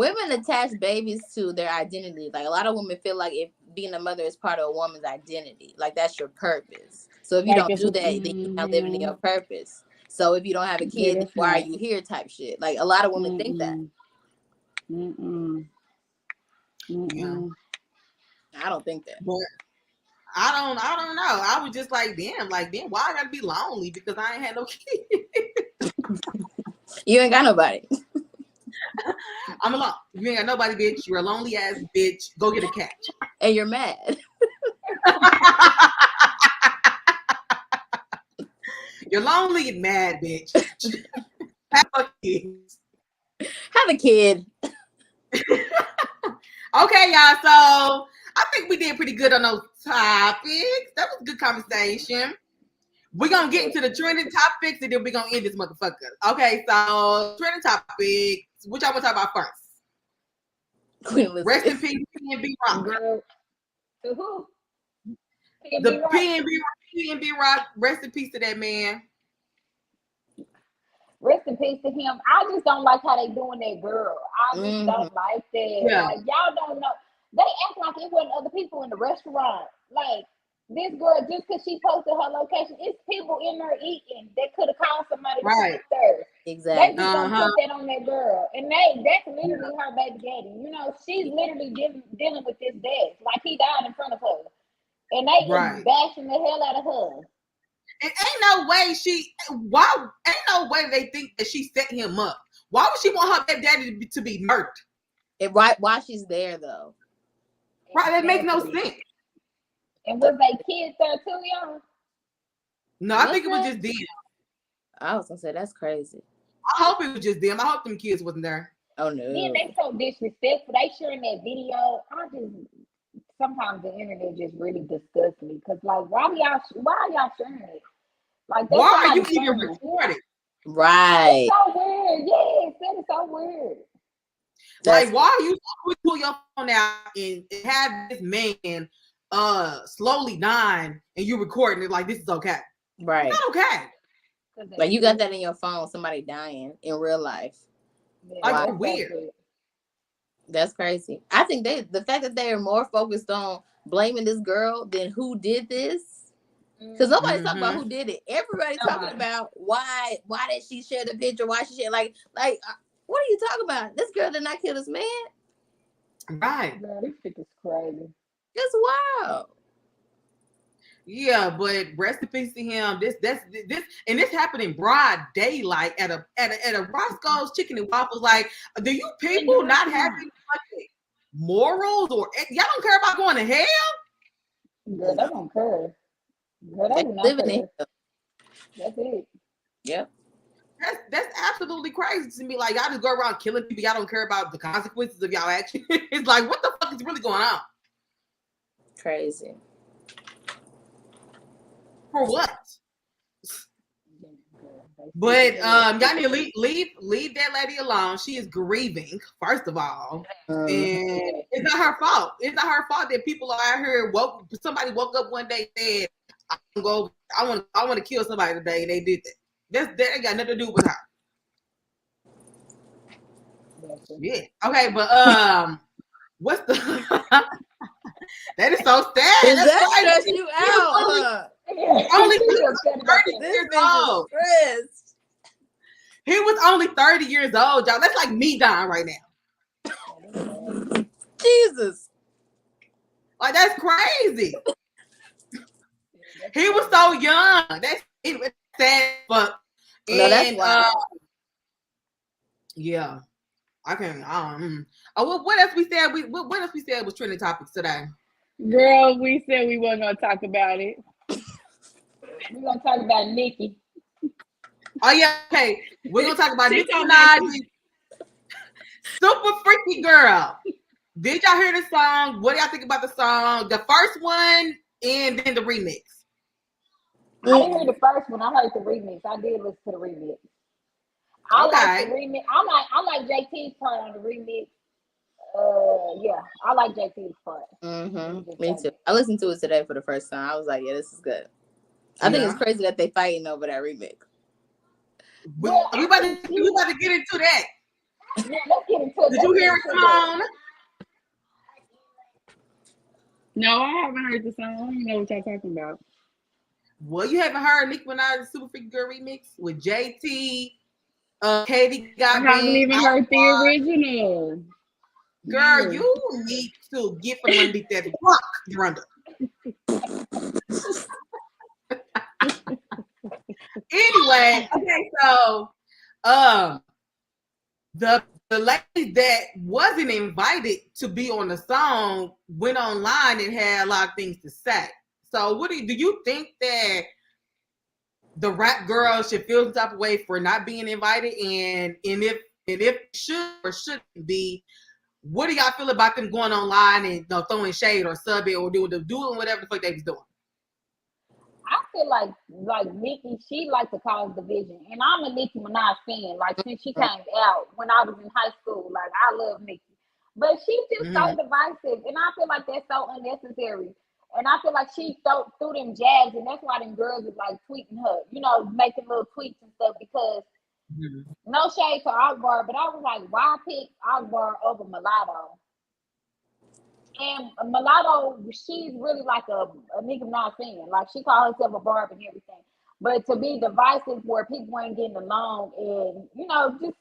Speaker 4: Women attach babies to their identity. Like a lot of women feel like if being a mother is part of a woman's identity, like that's your purpose. So if you
Speaker 5: Like
Speaker 4: don't
Speaker 5: it's
Speaker 4: do that, then you're not living in your purpose. So if you don't have a
Speaker 5: Yeah,
Speaker 4: kid, then
Speaker 5: that's
Speaker 4: why are
Speaker 5: not.
Speaker 4: you here? Type shit. Like a lot of women think that.
Speaker 1: Yeah.
Speaker 4: I don't think that.
Speaker 1: But I don't know. I was just like, damn, why I gotta be lonely because I ain't had no kid.
Speaker 4: You ain't got nobody.
Speaker 1: I'm alone. You ain't got nobody, bitch. You're a lonely ass bitch. Go get a cat.
Speaker 4: And you're mad.
Speaker 1: You're lonely and mad, bitch. Have a kid.
Speaker 4: Have a kid.
Speaker 1: Okay, y'all. So I think we did pretty good on those topics. That was a good conversation. We're gonna get into the trending topics and then we're gonna end this motherfucker. Okay, so trending topics. Which I want to talk about first?
Speaker 4: Queen Elizabeth.
Speaker 1: Rest in peace, PNB Rock.
Speaker 2: Girl, to who?
Speaker 1: The
Speaker 2: Rock?
Speaker 1: PNB Rock. Rest in peace to that man.
Speaker 2: Rest in peace to him. I just don't like how they doing that girl. I just don't like that.
Speaker 1: Yeah.
Speaker 2: Like y'all don't know. They act like it wasn't other people in the restaurant. Like this girl, just because she posted her location, it's people in there eating. They could have called somebody to sit there.
Speaker 4: Exactly.
Speaker 2: They just don't put that on that girl. And that's literally her baby daddy. You know, she's literally dealing with this death. Like he died in front of her. And they is bashing the hell out of her.
Speaker 1: It ain't no way ain't no way they think that she set him up. Why would she want her baby daddy to be murdered?
Speaker 4: Why she's there though?
Speaker 1: Right, that makes no sense.
Speaker 2: And was they kids there too, y'all?
Speaker 1: No, I think it was just them.
Speaker 4: I was gonna say that's crazy.
Speaker 1: I hope it was just them. I hope them kids wasn't there.
Speaker 4: Oh no.
Speaker 2: Then they so disrespectful. They sharing that video. Sometimes the internet just really disgusts me because like why are y'all sharing it? Like
Speaker 1: why are you even recording?
Speaker 4: Right.
Speaker 2: It's so weird. Yes, that is so weird.
Speaker 1: Like why are you pull your phone out and have this man slowly dying and you recording it like this is okay?
Speaker 4: Right.
Speaker 1: It's not okay.
Speaker 4: Like you got that in your phone, somebody dying in real life.
Speaker 1: Like wow. Weird.
Speaker 4: That's crazy. I think the fact that they are more focused on blaming this girl than who did this. Because nobody's talking about who did it. Everybody's talking about why did she share the picture? Why she share like what are you talking about? This girl did not kill this man.
Speaker 1: Right.
Speaker 2: Man, this shit is crazy.
Speaker 4: It's wild.
Speaker 1: Yeah, but rest in peace to him. This and this happened in broad daylight at a Roscoe's Chicken and Waffles. Like, do you people not have any morals or y'all don't care about going to hell?
Speaker 2: Girl, they don't care. Girl, they do not care. That's it.
Speaker 4: Yep.
Speaker 1: That's absolutely crazy to me. Like y'all just go around killing people. Y'all don't care about the consequences of y'all actions. It's like what the fuck is really going on?
Speaker 4: Crazy.
Speaker 1: For what? But y'all need to leave that lady alone. She is grieving, first of all, and it's not her fault. It's not her fault that people are out here somebody woke up one day and said, I want to kill somebody today, and they did that. That ain't got nothing to do with her. Yeah. Okay, but what's the that is so sad.
Speaker 4: Is that stress you out?
Speaker 1: Only 30 years old. He was only 30 years old, y'all. That's like me dying right now.
Speaker 4: Jesus.
Speaker 1: Like that's crazy. He was so young. That's sad, but
Speaker 4: no, that's wild.
Speaker 1: Yeah. I can't. What else we said? What else we said was trending topics today?
Speaker 5: Girl, we said we weren't gonna talk about it.
Speaker 2: We're gonna talk about Nicki.
Speaker 1: Oh yeah, okay. We're gonna talk about Nicki Minaj, Super Freaky Girl. Did y'all hear the song? What do y'all think about the song? The first one and then the remix.
Speaker 2: I didn't hear the first one. I heard the remix. I did listen to the remix. I like the remix. I like JT's part on the remix. Yeah, I like JT's part.
Speaker 4: Me too. I listened to it today for the first time. I was like, yeah, this is good. I think it's crazy that they fighting over that remix.
Speaker 1: We about to get into that.
Speaker 2: Yeah, let's get into it.
Speaker 1: Did you hear it, Simone?
Speaker 5: No, I haven't heard the song. I don't know what y'all talking about.
Speaker 1: Well, you haven't heard Nicki Minaj's Super Freaky Girl remix with JT, Katie
Speaker 5: I
Speaker 1: got
Speaker 5: haven't
Speaker 1: big.
Speaker 5: even heard the original.
Speaker 1: Girl,
Speaker 5: No.
Speaker 1: you need to get from underneath that rock, Brenda. Anyway, okay, so the lady that wasn't invited to be on the song went online and had a lot of things to say. So what do you think that the rap girl should feel some type of way for not being invited, and if should or shouldn't be? What do y'all feel about them going online and throwing shade or subbing or doing whatever the fuck they was doing?
Speaker 2: I feel like Nicki, she likes to cause division, and I'm a Nicki Minaj fan. Like since she came out when I was in high school, like I love Nicki, but she's just so divisive, and I feel like that's so unnecessary. And I feel like she threw them jabs, and that's why them girls is like tweeting her, making little tweets and stuff. Because no shade to Akbar, but I was like, why pick Akbar over Mulatto? And Mulatto, she's really like a Nicki Minaj fan. Like she called herself a barb and everything. But to be divisive where people ain't getting along, and just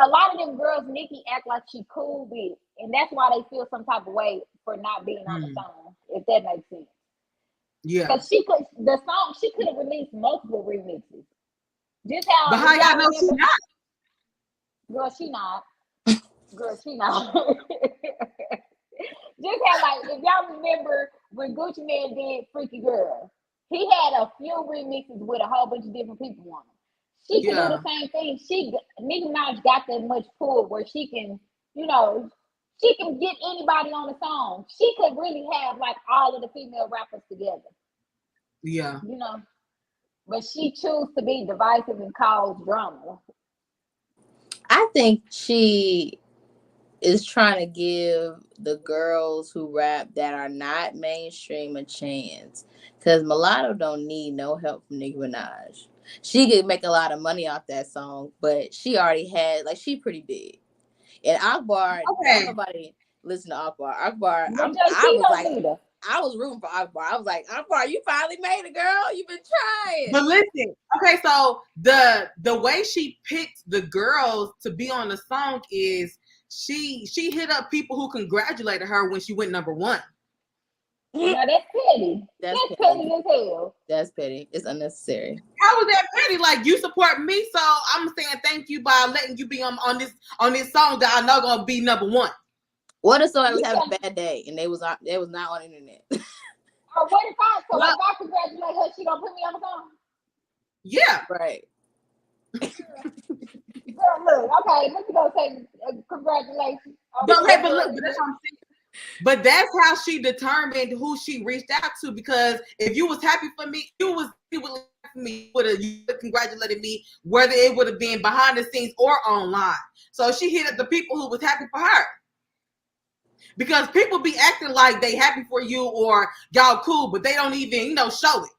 Speaker 2: a lot of them girls, Nicki act like she cool with, and that's why they feel some type of way for not being on the song. If that makes sense.
Speaker 1: Yeah.
Speaker 2: Because she could have released multiple remixes. Just how.
Speaker 1: But how y'all know she's not?
Speaker 2: Girl, she not. Girl, she not. Just how, like, if y'all remember when Gucci Man did Freaky Girl, he had a few remixes with a whole bunch of different people on them. She can do the same thing. Nicki Minaj got that much pull where she can, she can get anybody on the song. She could really have like all of the female rappers together.
Speaker 1: Yeah.
Speaker 2: But she chose to be divisive and cause drama.
Speaker 4: I think she is trying to give the girls who rap that are not mainstream a chance. Because Mulatto don't need no help from Nicki Minaj. She could make a lot of money off that song, but she already had, she pretty big. And Akbar, nobody listen to Akbar. Akbar, I was rooting for Akbar. I was like, Akbar, you finally made it, girl. You've been trying.
Speaker 1: But listen, okay, so the way she picked the girls to be on the song is she hit up people who congratulated her when she went number 1.
Speaker 2: Now that's petty. That's petty as hell.
Speaker 4: That's petty. It's unnecessary.
Speaker 1: How is that petty? Like, you support me, so I'm saying thank you by letting you be on this song that I know gonna be number 1.
Speaker 4: What if somebody was having a bad day and they was not on the internet?
Speaker 2: Or what if I congratulate her, she gonna put me on the song?
Speaker 1: Yeah.
Speaker 4: Right.
Speaker 2: Girl, look, okay, let me go say congratulations.
Speaker 1: But that's what I'm saying. But that's how she determined who she reached out to, because if you was happy for me, you would have congratulated me, whether it would have been behind the scenes or online. So she hit up the people who was happy for her. Because people be acting like they happy for you or y'all cool, but they don't even, show it.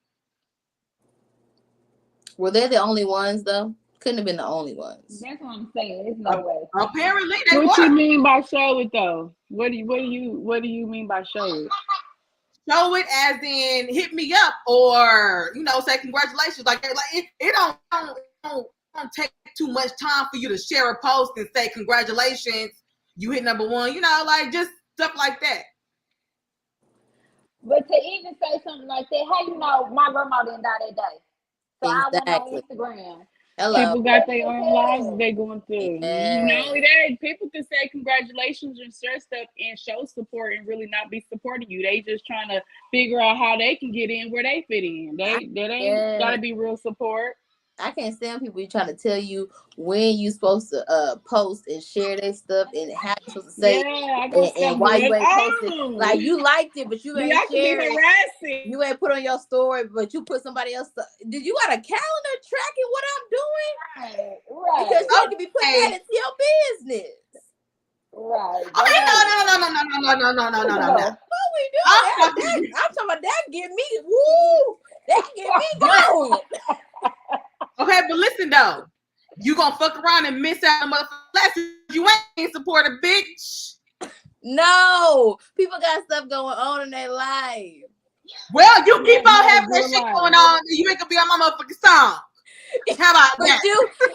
Speaker 4: Were they the only ones though? Couldn't have been the only ones.
Speaker 2: That's what I'm saying. There's no way.
Speaker 1: Apparently they
Speaker 5: What
Speaker 1: were.
Speaker 5: you mean by show it though? What do you mean by show it?
Speaker 1: Show it as in hit me up or say congratulations. Like it don't take too much time for you to share a post and say congratulations, you hit number 1. Just stuff like that.
Speaker 2: But to even say something like that, how my grandma didn't die that day, so
Speaker 4: Exactly.
Speaker 2: I went on Instagram.
Speaker 4: Hello.
Speaker 5: People got their own lives they going through.
Speaker 4: Yeah.
Speaker 5: Not only that, people can say congratulations and share stuff and show support and really not be supporting you. They just trying to figure out how they can get in where they fit in. That ain't gotta be real support.
Speaker 4: I can't stand people trying to tell you when you supposed to post and share their stuff and how you supposed to say and why you ain't posting. Like, you liked it, but you ain't shared it. You ain't put on your story, but you put somebody else. Did you got a calendar tracking what I'm doing?
Speaker 2: Right.
Speaker 4: Because you can be putting that into your business.
Speaker 2: Right.
Speaker 1: Okay, no.
Speaker 4: What we doing? I'm talking about that. Get me woo. That get me going.
Speaker 1: Okay, but listen though, you gonna fuck around and miss out on motherfucking last you ain't support a bitch.
Speaker 4: No, people got stuff going on in their life.
Speaker 1: Well, you keep on having that
Speaker 5: you're
Speaker 1: shit
Speaker 5: right.
Speaker 1: going on, and you ain't gonna be on my motherfucking song. How about that?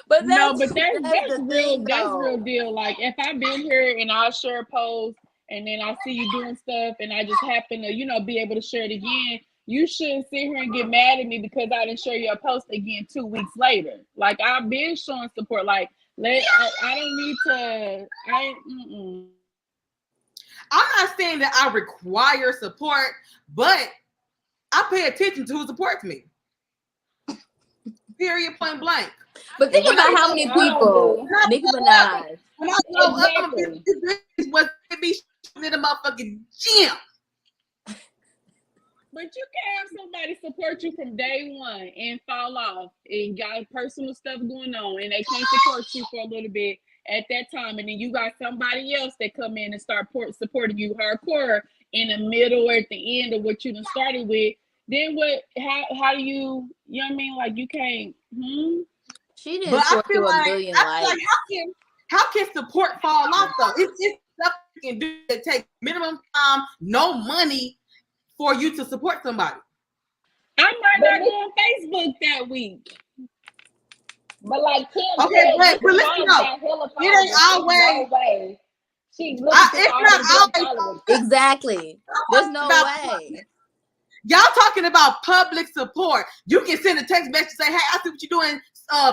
Speaker 4: But
Speaker 5: No,
Speaker 4: that's
Speaker 5: but that's
Speaker 4: the
Speaker 5: real.
Speaker 4: thing,
Speaker 5: That's
Speaker 4: though.
Speaker 5: real deal. Like if I've been here and I'll share a post, and then I see you doing stuff, and I just happen to, be able to share it again. You shouldn't sit here and get mad at me because I didn't share your post again 2 weeks later. Like I've been showing support. Like I don't need to.
Speaker 1: I'm not saying that I require support, but I pay attention to who supports me. Period, point blank.
Speaker 4: But think about how many people Nicki Minaj.
Speaker 1: When I go up, this was be in the motherfucking gym.
Speaker 5: But you can have somebody support you from day one and fall off and got personal stuff going on, and they can't support you for a little bit at that time, and then you got somebody else that come in and start supporting you hardcore in the middle or at the end of what you done started with. Then what? How do you? You know what I mean? Like you can't.
Speaker 4: She didn't score through a million likes.
Speaker 1: Like how can support fall off though? It's stuff you can do that takes minimum time, no money for you to support somebody.
Speaker 5: I might not go on Facebook that week.
Speaker 2: But like Kim
Speaker 1: okay,
Speaker 2: said,
Speaker 1: but listen though, it ain't always.
Speaker 2: No way. She's looking
Speaker 1: it's not always.
Speaker 4: Exactly. There's no way.
Speaker 1: Y'all talking about public support. You can send a text message say, hey, I see what you're doing,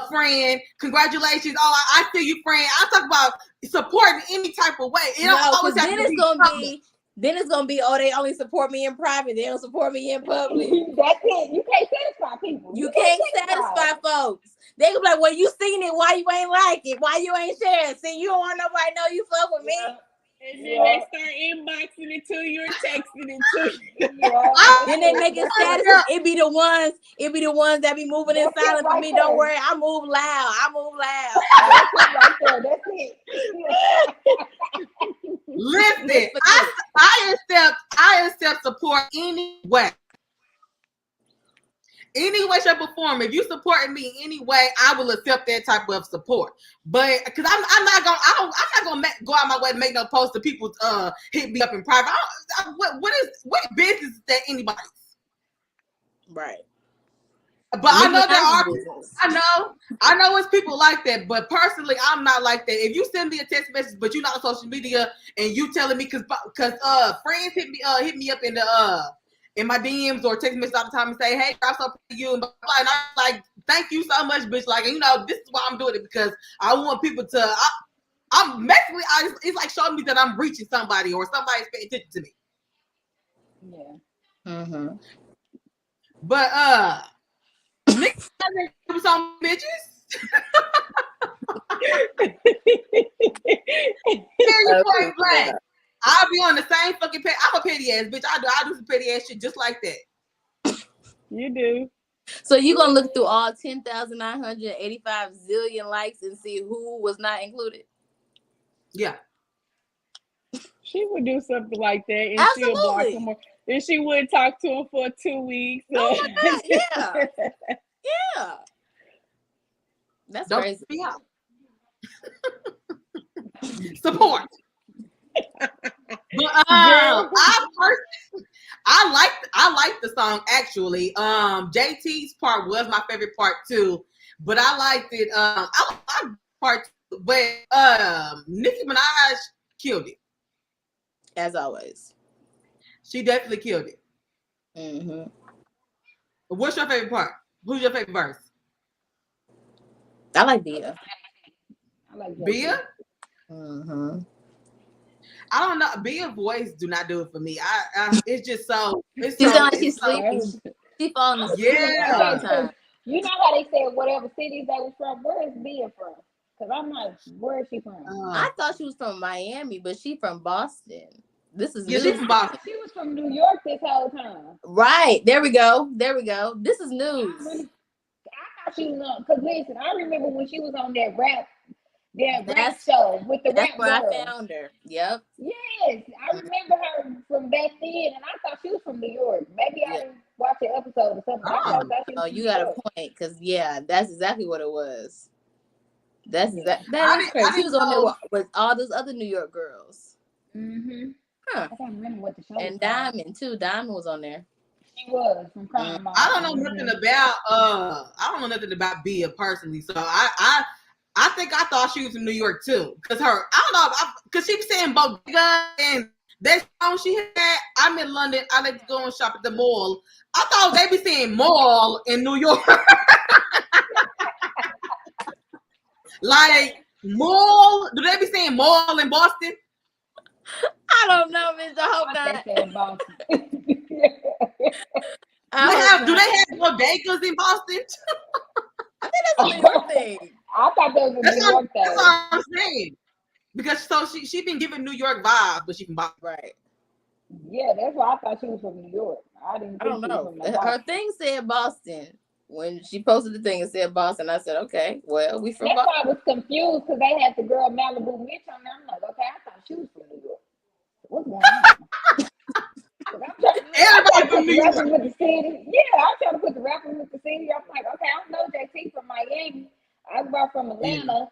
Speaker 1: friend. Congratulations. Oh, I see you, friend. I'm talking about supporting any type of way. It don't always have to be public.
Speaker 4: Then it's gonna be, oh, they only support me in private. They don't support me in public.
Speaker 2: That's it. You can't satisfy people.
Speaker 4: You can't satisfy folks. They gonna be like, well, you seen it. Why you ain't like it? Why you ain't sharing? See, you don't want nobody to know you fuck with me.
Speaker 5: And then they start inboxing it to you or texting it to you.
Speaker 4: Then they make it status. It be the ones that be moving in silence for me. Don't worry, I move loud.
Speaker 2: That's it.
Speaker 1: Listen, I accept support anyway. Any way, shape, or form. If you supporting me anyway, I will accept that type of support. But because I'm not gonna go out my way to make no post to people hit me up in private. What business is that anybody's?
Speaker 4: Right.
Speaker 1: But I know there are people, I know it's people like that, but personally, I'm not like that. If you send me a text message, but you're not on social media and you telling me because friends hit me up in my DMs or text message all the time and say, hey, I'm so proud of you, and blah, blah, and I'm like, thank you so much, bitch. Like, this is why I'm doing it, because I want people to it's like showing me that I'm reaching somebody or somebody's paying attention to me.
Speaker 2: Yeah.
Speaker 4: Mm-hmm.
Speaker 1: But Nick doesn't some bitches. I'll be on the same fucking page. I'm a petty ass bitch. I do some petty ass shit just like that.
Speaker 5: You do.
Speaker 4: So you gonna look through all 10,985 zillion likes and see who was not included?
Speaker 1: Yeah.
Speaker 5: She would do something like that, and
Speaker 4: Absolutely.
Speaker 5: she'll block him. And she would talk to him for 2 weeks.
Speaker 4: Oh my God, yeah. Yeah. That's crazy.
Speaker 1: Yeah. Support. But I like the song actually. JT's part was my favorite part too, but I liked it. I like part two, but Nicki Minaj killed it.
Speaker 4: As always.
Speaker 1: She definitely killed it.
Speaker 4: Mm-hmm.
Speaker 1: What's your favorite part? Who's your favorite verse?
Speaker 4: I like Bia.
Speaker 2: I like
Speaker 1: Bia?
Speaker 4: Mm-hmm.
Speaker 1: I don't know. Bia's voice do not do it for me. It's just so. It's
Speaker 4: She
Speaker 1: so,
Speaker 4: sound like she's sleeping. She falling asleep all the time.
Speaker 2: You know how they said whatever cities they was from. Where is Bia from? Because I'm like, where is she from?
Speaker 4: I thought she was from Miami, but she from Boston. This is
Speaker 1: she's from Boston.
Speaker 2: She was from New York this whole time.
Speaker 4: Right. There we go. This is news.
Speaker 2: I thought she was on, because listen, I remember when she was on that rap show with the rap girl.
Speaker 4: That's where I found her. Yep.
Speaker 2: Yes, I remember her from back then, and I thought she was from New York. Maybe I didn't watch an episode or something.
Speaker 4: Oh, you got a point, because that's exactly what it was. That
Speaker 1: I
Speaker 4: is
Speaker 1: I
Speaker 4: crazy. She
Speaker 1: didn't
Speaker 4: was on there
Speaker 1: know.
Speaker 4: with all those other New York girls.
Speaker 2: Mm-hmm.
Speaker 4: Huh.
Speaker 2: I can't remember what the show was
Speaker 4: And
Speaker 2: called.
Speaker 4: Diamond too. Diamond was on there.
Speaker 2: She was from
Speaker 4: Mm.
Speaker 2: Crime
Speaker 1: I
Speaker 2: Mall.
Speaker 1: don't know nothing about I don't know nothing about Bia personally. So I think I thought she was from New York too. Cause I don't know, cause she was saying bodega and that song she had. I'm in London. I like to go and shop at the mall. I thought they be saying mall in New York. Like mall. Do they be saying mall in Boston?
Speaker 4: I don't know, bitch. I hope
Speaker 2: They
Speaker 4: not.
Speaker 2: said Boston.
Speaker 4: I hope
Speaker 1: Do they
Speaker 4: not.
Speaker 1: have bodegas in Boston?
Speaker 4: I think that's a New York thing.
Speaker 2: I thought that was a New York
Speaker 1: That's
Speaker 2: thing.
Speaker 1: all I'm saying. Because so she been giving New York vibes, but she from Boston.
Speaker 4: Right.
Speaker 2: Yeah, that's why I thought she was from New York. I didn't
Speaker 4: I
Speaker 2: think
Speaker 4: don't
Speaker 2: she was
Speaker 4: know.
Speaker 2: from the
Speaker 4: Her
Speaker 2: Boston.
Speaker 4: thing said Boston. When she posted the thing, it said Boston. I said, okay, well, we from
Speaker 2: That's
Speaker 4: Boston.
Speaker 2: why I was confused because they had the girl Malibu Mitch on there. I'm like, okay, I thought she was from New York. What's going on? I'm trying
Speaker 1: Everybody
Speaker 2: to
Speaker 1: from
Speaker 2: put
Speaker 1: New
Speaker 2: the
Speaker 1: York.
Speaker 2: rappers with the city. Yeah, I'm trying to put the rappers with the city. I'm like, okay, I know JT from Miami. I was from
Speaker 1: Yeah.
Speaker 2: Atlanta.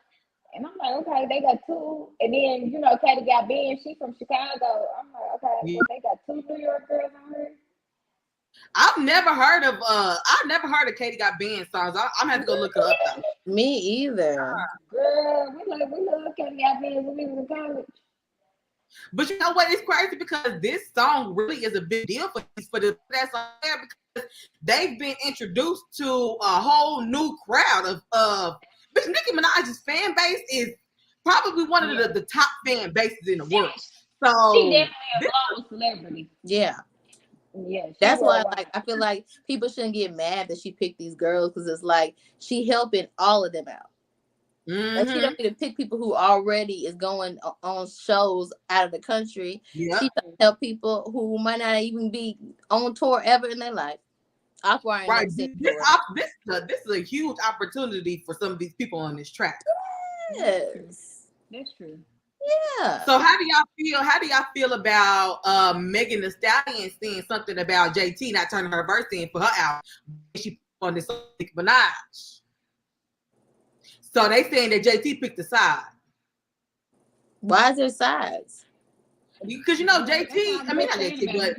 Speaker 2: And I'm like, okay, they got two. And then, you know, Katie got Ben, she from Chicago. I'm like, okay,
Speaker 1: Yeah.
Speaker 2: well, they got two New York girls on here.
Speaker 1: I've never heard of Katie Got Band songs. I'm gonna have to go look it up though.
Speaker 4: Me either.
Speaker 2: Girl, we love Katie got Ben when we was in college.
Speaker 1: But you know what? It's crazy because this song really is a big deal for the that's on there because they've been introduced to a whole new crowd of bitch. Nicki Minaj's fan base is probably one of the top fan bases in the world. So
Speaker 2: She definitely a global celebrity.
Speaker 4: Yeah.
Speaker 2: Yeah,
Speaker 4: that's why I feel like people shouldn't get mad that she picked these girls because it's like she helping all of them out.
Speaker 1: Mm-hmm.
Speaker 4: Like she don't need to pick people who already is going on shows out of the country.
Speaker 1: Yep.
Speaker 4: She help people who might not even be on tour ever in their life. That's why I
Speaker 1: This is a huge opportunity for some of these people on this track.
Speaker 4: Yes,
Speaker 2: that's true.
Speaker 4: Yeah.
Speaker 1: So how do y'all feel about Megan Thee Stallion saying something about JT not turning her verse in for her album? She put on this Nicki Minaj. So they saying that JT picked a side.
Speaker 4: Why is there sides?
Speaker 1: Because you know JT, I mean not JT, but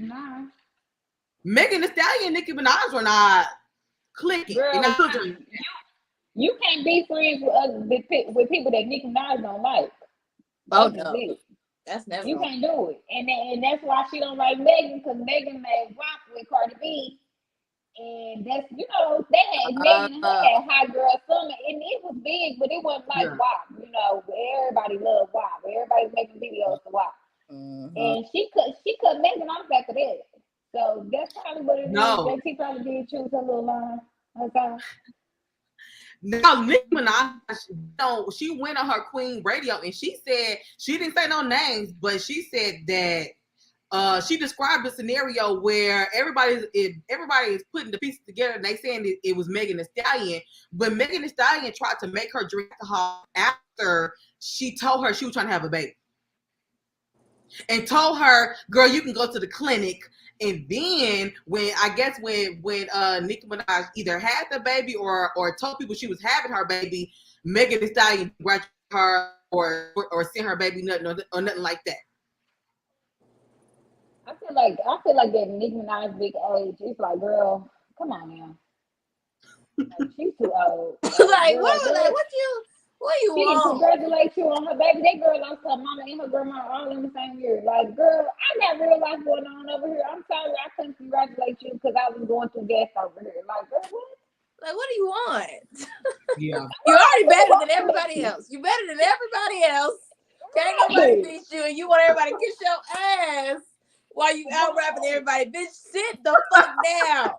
Speaker 1: Megan Thee Stallion and Nicki Minaj were not clicking.
Speaker 2: Girl, you can't be friends with people that Nicki Minaj don't like.
Speaker 4: Oh no, that's never.
Speaker 2: You can't do it, and that's why she don't like Megan because Megan made WAP with Cardi B, and that's they had Megan and her had Hot Girl Summer, and it was big, but it wasn't like WAP. Everybody loved WAP. Everybody's making videos for WAP, and she cut Megan off after that. So that's probably what it is. JT probably did choose her little line. Okay.
Speaker 1: Now, Nicki Minaj, she went on her Queen radio and she said, she didn't say no names, but she said that she described a scenario where everybody is putting the pieces together and they saying it was Megan Thee Stallion, but Megan Thee Stallion tried to make her drink alcohol after she told her she was trying to have a baby. And told her, girl, you can go to the clinic. And then when Nicki Minaj either had the baby or told people she was having her baby, Megan Thee Stallion graduated her or sent her baby nothing or nothing like that.
Speaker 2: I feel like that Nicki Minaj big age. It's like, girl, come on now. Like, she's too old.
Speaker 4: Like, what you
Speaker 2: she
Speaker 4: want?
Speaker 2: Congratulate you on her baby. That girl lost her mama and her grandma all in the same year. Like, girl, I got real life going on over here. I'm sorry I couldn't congratulate you because I was going through death over here. Like, girl, what?
Speaker 4: Like, what do you want?
Speaker 1: Yeah.
Speaker 4: You're already better than everybody else. You're better than everybody else. Can't nobody beat you, and you want everybody to kiss your ass while you out rapping everybody. Bitch, sit the fuck down.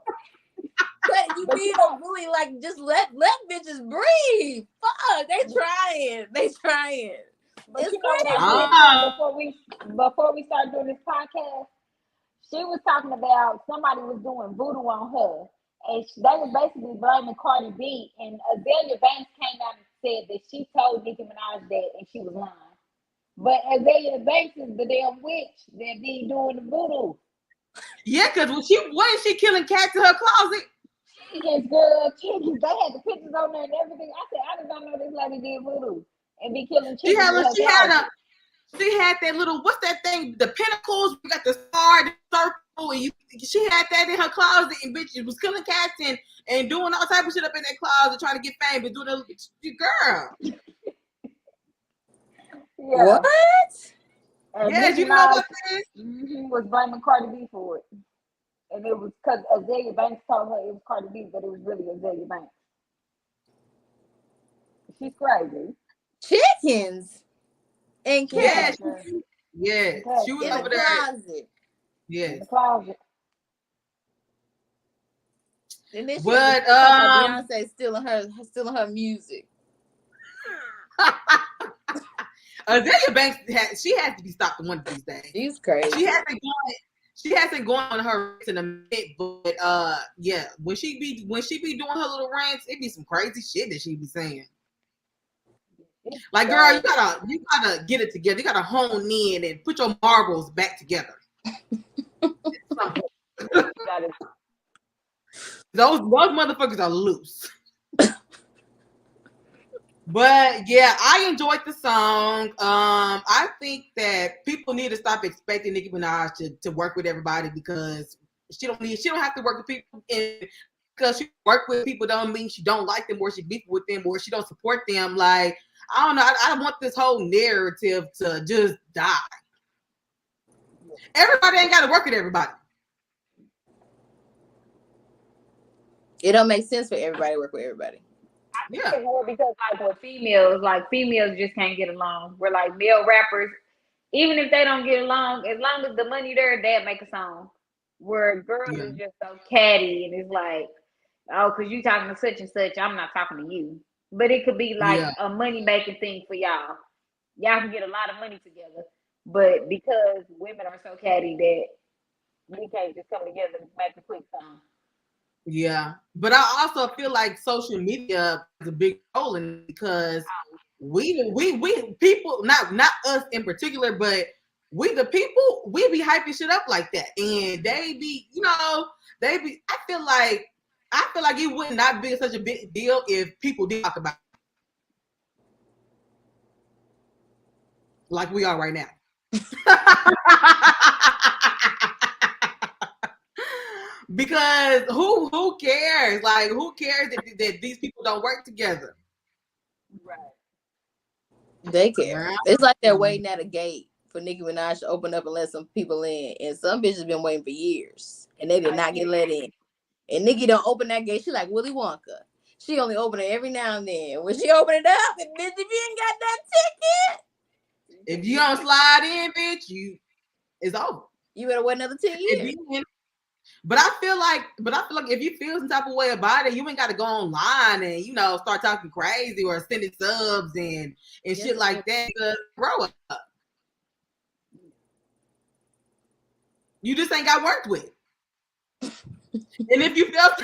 Speaker 4: You need to really like just let bitches breathe. Fuck, they trying.
Speaker 2: But
Speaker 4: it's
Speaker 2: before we start doing this podcast, she was talking about somebody was doing voodoo on her, and they was basically blaming Cardi B. And Azalea Banks came out and said that she told Nicki Minaj that, and she was lying. But Azalea Banks is the damn witch that be doing the voodoo.
Speaker 1: Yeah, because wasn't she killing cats in her closet?
Speaker 2: chickens, girl, chickens. They had the pictures on there and everything. I said, I did not know this lady did voodoo and be killing
Speaker 1: She
Speaker 2: chickens
Speaker 1: had
Speaker 2: in her closet.
Speaker 1: she had that little, what's that thing? The pinnacles. We got the star, the circle, and she had that in her closet, and bitch, she was killing cats and doing all type of shit up in that closet, trying to get fame, but doing the girl.
Speaker 2: Yeah.
Speaker 4: What?
Speaker 2: And
Speaker 1: Yes,
Speaker 2: Nicki
Speaker 1: you know
Speaker 2: Minaj
Speaker 1: about this?
Speaker 2: was blaming Cardi B for it. And it was because Azalea Banks told her it was Cardi B, but it was really Azalea Banks. She's crazy.
Speaker 4: Chickens and
Speaker 2: Yeah,
Speaker 4: cats
Speaker 1: Yes,
Speaker 2: okay.
Speaker 1: she was
Speaker 4: in the
Speaker 1: over there.
Speaker 4: closet.
Speaker 1: Yes,
Speaker 2: In the closet.
Speaker 4: And then she
Speaker 1: but
Speaker 4: about Beyonce stealing her music.
Speaker 1: Azalea Banks she has to be stopped one of these days.
Speaker 4: She's crazy.
Speaker 1: She hasn't gone on her rants in a minute, but yeah, when she be doing her little rants, it be some crazy shit that she be saying. Like, girl, you gotta get it together. You gotta hone in and put your marbles back together. Those motherfuckers are loose. But yeah, I enjoyed the song. I think that people need to stop expecting Nicki Minaj to work with everybody, because she don't have to work with people, and because she work with people don't mean she don't like them or she beef with them or she don't support them. Like, I don't know. I want this whole narrative to just die. Everybody ain't got to work with everybody.
Speaker 4: It don't make sense for everybody to work with everybody.
Speaker 2: Yeah. It's more because with females just can't get along. We're like male rappers, even if they don't get along, as long as the money there, they'll make a song. Where girls is just so catty and it's like, oh, because you talking to such and such, I'm not talking to you. But it could be like a money making thing for y'all. Y'all can get a lot of money together. But because women are so catty that we can't just come together and make a quick song.
Speaker 1: Yeah, but I also feel like social media is a big role in it, because we people, not us in particular, but we the people, we be hyping shit up like that, and they be, I feel like it would not be such a big deal if people did talk about it like we are right now. Because who cares? Like, who cares that these people don't work together?
Speaker 2: Right.
Speaker 4: They care. Yeah. It's like they're waiting at a gate for Nicki Minaj to open up and let some people in. And some bitches been waiting for years, and they did not get let in. And Nicki don't open that gate. She like Willy Wonka. She only open it every now and then. When she open it up, and bitch, if you ain't got that ticket,
Speaker 1: if you don't slide in, bitch, it's over.
Speaker 4: You better wait another 10 years.
Speaker 1: But I feel like if you feel some type of way about it, you ain't got to go online and start talking crazy or sending subs and shit like that. Grow up. You just ain't got worked with. And if you felt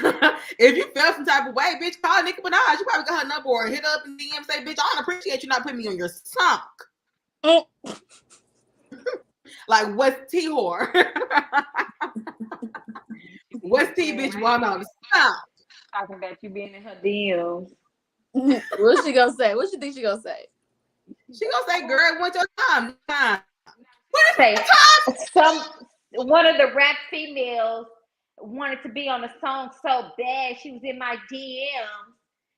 Speaker 1: some type of way, bitch, call Nicki Minaj. You probably got her number or hit her up in DM and say, bitch, I don't appreciate you not putting me on your song. Like, what's T whore? What's T bitch want on the song?
Speaker 2: Talking about you being in her DMs.
Speaker 4: What's she gonna say? What you think she gonna say?
Speaker 1: She gonna say, girl, what's your time?
Speaker 2: What is one of the rap females wanted to be on the song so bad. She was in my DMs,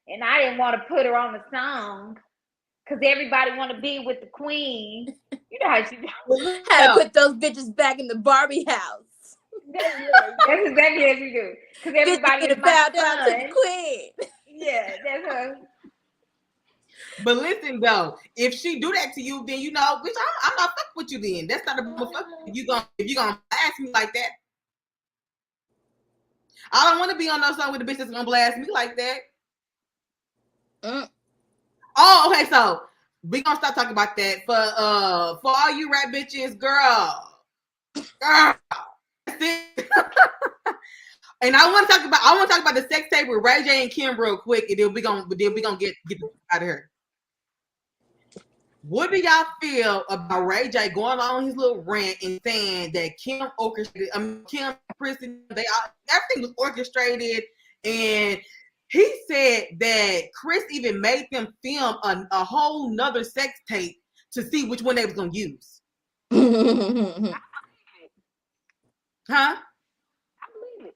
Speaker 2: and I didn't want to put her on the song because everybody want to be with the queen. You know how she
Speaker 4: had to put those bitches back in the Barbie house.
Speaker 2: That's exactly what she do. Because everybody is my down to the queen. Yeah, that's her.
Speaker 1: But listen though, if she do that to you, then bitch, I'm not fucking with you. Then that's not a motherfucker. If you gonna blast me like that, I don't want to be on no song with the bitch that's gonna blast me like that. Oh, okay. So we gonna stop talking about that for all you rap bitches, girl. That's it. And I want to talk about the sex tape with Ray J and Kim real quick, and then we gonna get out of here. What do y'all feel about Ray J going on his little rant and saying that Kim orchestrated? Kim, Kristen, everything was orchestrated, And he said that Chris even made them film a whole nother sex tape to see which one they was gonna use. Huh?
Speaker 2: I believe it.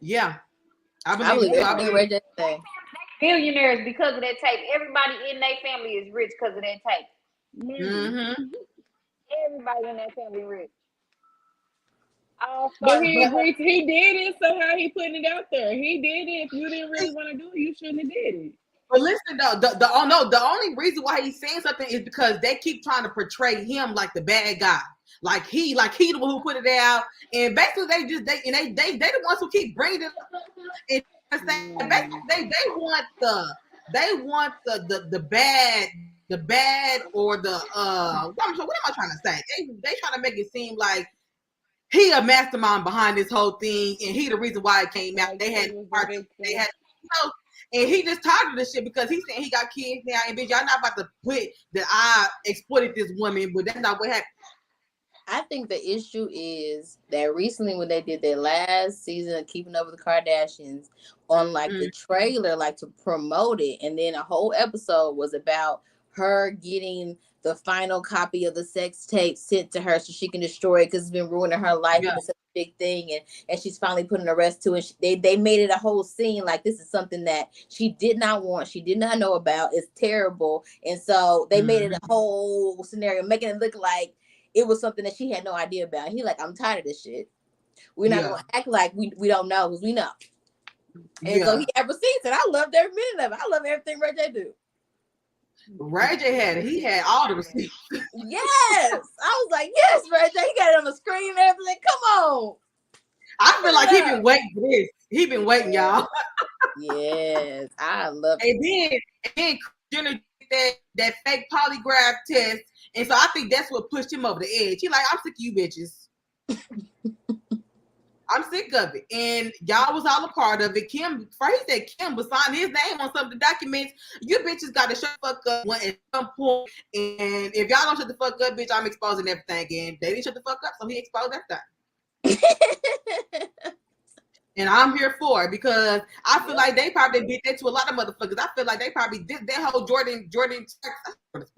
Speaker 1: Yeah, I
Speaker 4: I
Speaker 1: believe
Speaker 4: believe
Speaker 1: it too.
Speaker 4: everything Ray J say.
Speaker 2: Billionaires because of that tape. Everybody in their family is rich because of that tape.
Speaker 1: Mm-hmm.
Speaker 2: Everybody in that family rich. All
Speaker 5: But
Speaker 2: stars.
Speaker 5: he agreed. He did it, so how he putting it out there? He did it. If you didn't really want to do it, you shouldn't have did it.
Speaker 1: But listen though, the only reason why he's saying something is because they keep trying to portray him like the bad guy, like he the one who put it out, and basically they the ones who keep bringing it up. And basically they want the bad or the what am I trying to say? They trying to make it seem like he a mastermind behind this whole thing, and he the reason why it came out.
Speaker 5: Like
Speaker 1: They had
Speaker 5: he was
Speaker 1: parts,
Speaker 5: the victim.
Speaker 1: they had, and he just tired of this shit because he's saying he got kids now, and bitch, y'all not about to put that I exploited this woman, but that's not what happened.
Speaker 4: I think the issue is that recently when they did their last season of Keeping Up with the Kardashians on like the trailer, like to promote it, and then a whole episode was about her getting the final copy of the sex tape sent to her so she can destroy it because it's been ruining her life and it's such a big thing, and she's finally putting a rest to it. They made it a whole scene like this is something that she did not want, she did not know about, it's terrible, and so they made it a whole scenario, making it look like it was something that she had no idea about. He like, I'm tired of this shit. We're not gonna act like we don't know because we know. And so he had receipts, and I loved every minute of it. I love everything Ray J do.
Speaker 1: Ray J had all the receipts.
Speaker 4: Yes, I was like, yes, Ray J. He got it on the screen and everything. Come on.
Speaker 1: I feel like he been waiting for this. He been waiting, y'all.
Speaker 4: Yes, I love
Speaker 1: it. And then Jenner did that fake polygraph test. And so I think that's what pushed him over the edge. He like, I'm sick of you bitches. I'm sick of it. And y'all was all a part of it. Kim was signing his name on some of the documents. You bitches got to shut the fuck up at some point. And if y'all don't shut the fuck up, bitch, I'm exposing everything. And they didn't shut the fuck up, so he exposed everything. And I'm here for it because I feel like they probably did that to a lot of motherfuckers. I feel like they probably did that whole Jordan Woods thing. Yeah.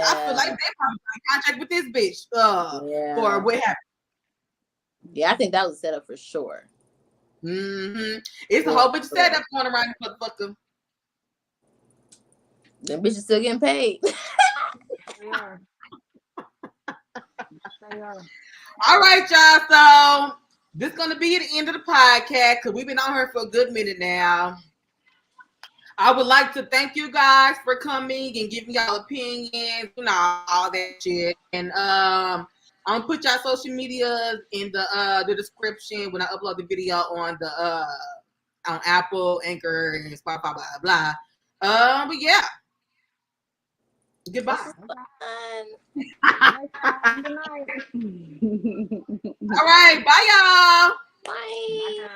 Speaker 1: I feel like they probably got in contact with this bitch for what happened.
Speaker 4: Yeah, I think that was set up for sure.
Speaker 1: Mm-hmm. It's a whole bunch of setup going around this motherfucker.
Speaker 4: Them bitches still getting paid.
Speaker 2: They are. They are.
Speaker 1: All right, y'all. So this is going to be the end of the podcast because we've been on here for a good minute now. I would like to thank you guys for coming and giving y'all opinions, all that shit. And I'm gonna put y'all social media in the description when I upload the video on the on Apple, Anchor, and Spotify, blah blah blah. But yeah. Goodbye. All right, bye y'all.
Speaker 4: Bye.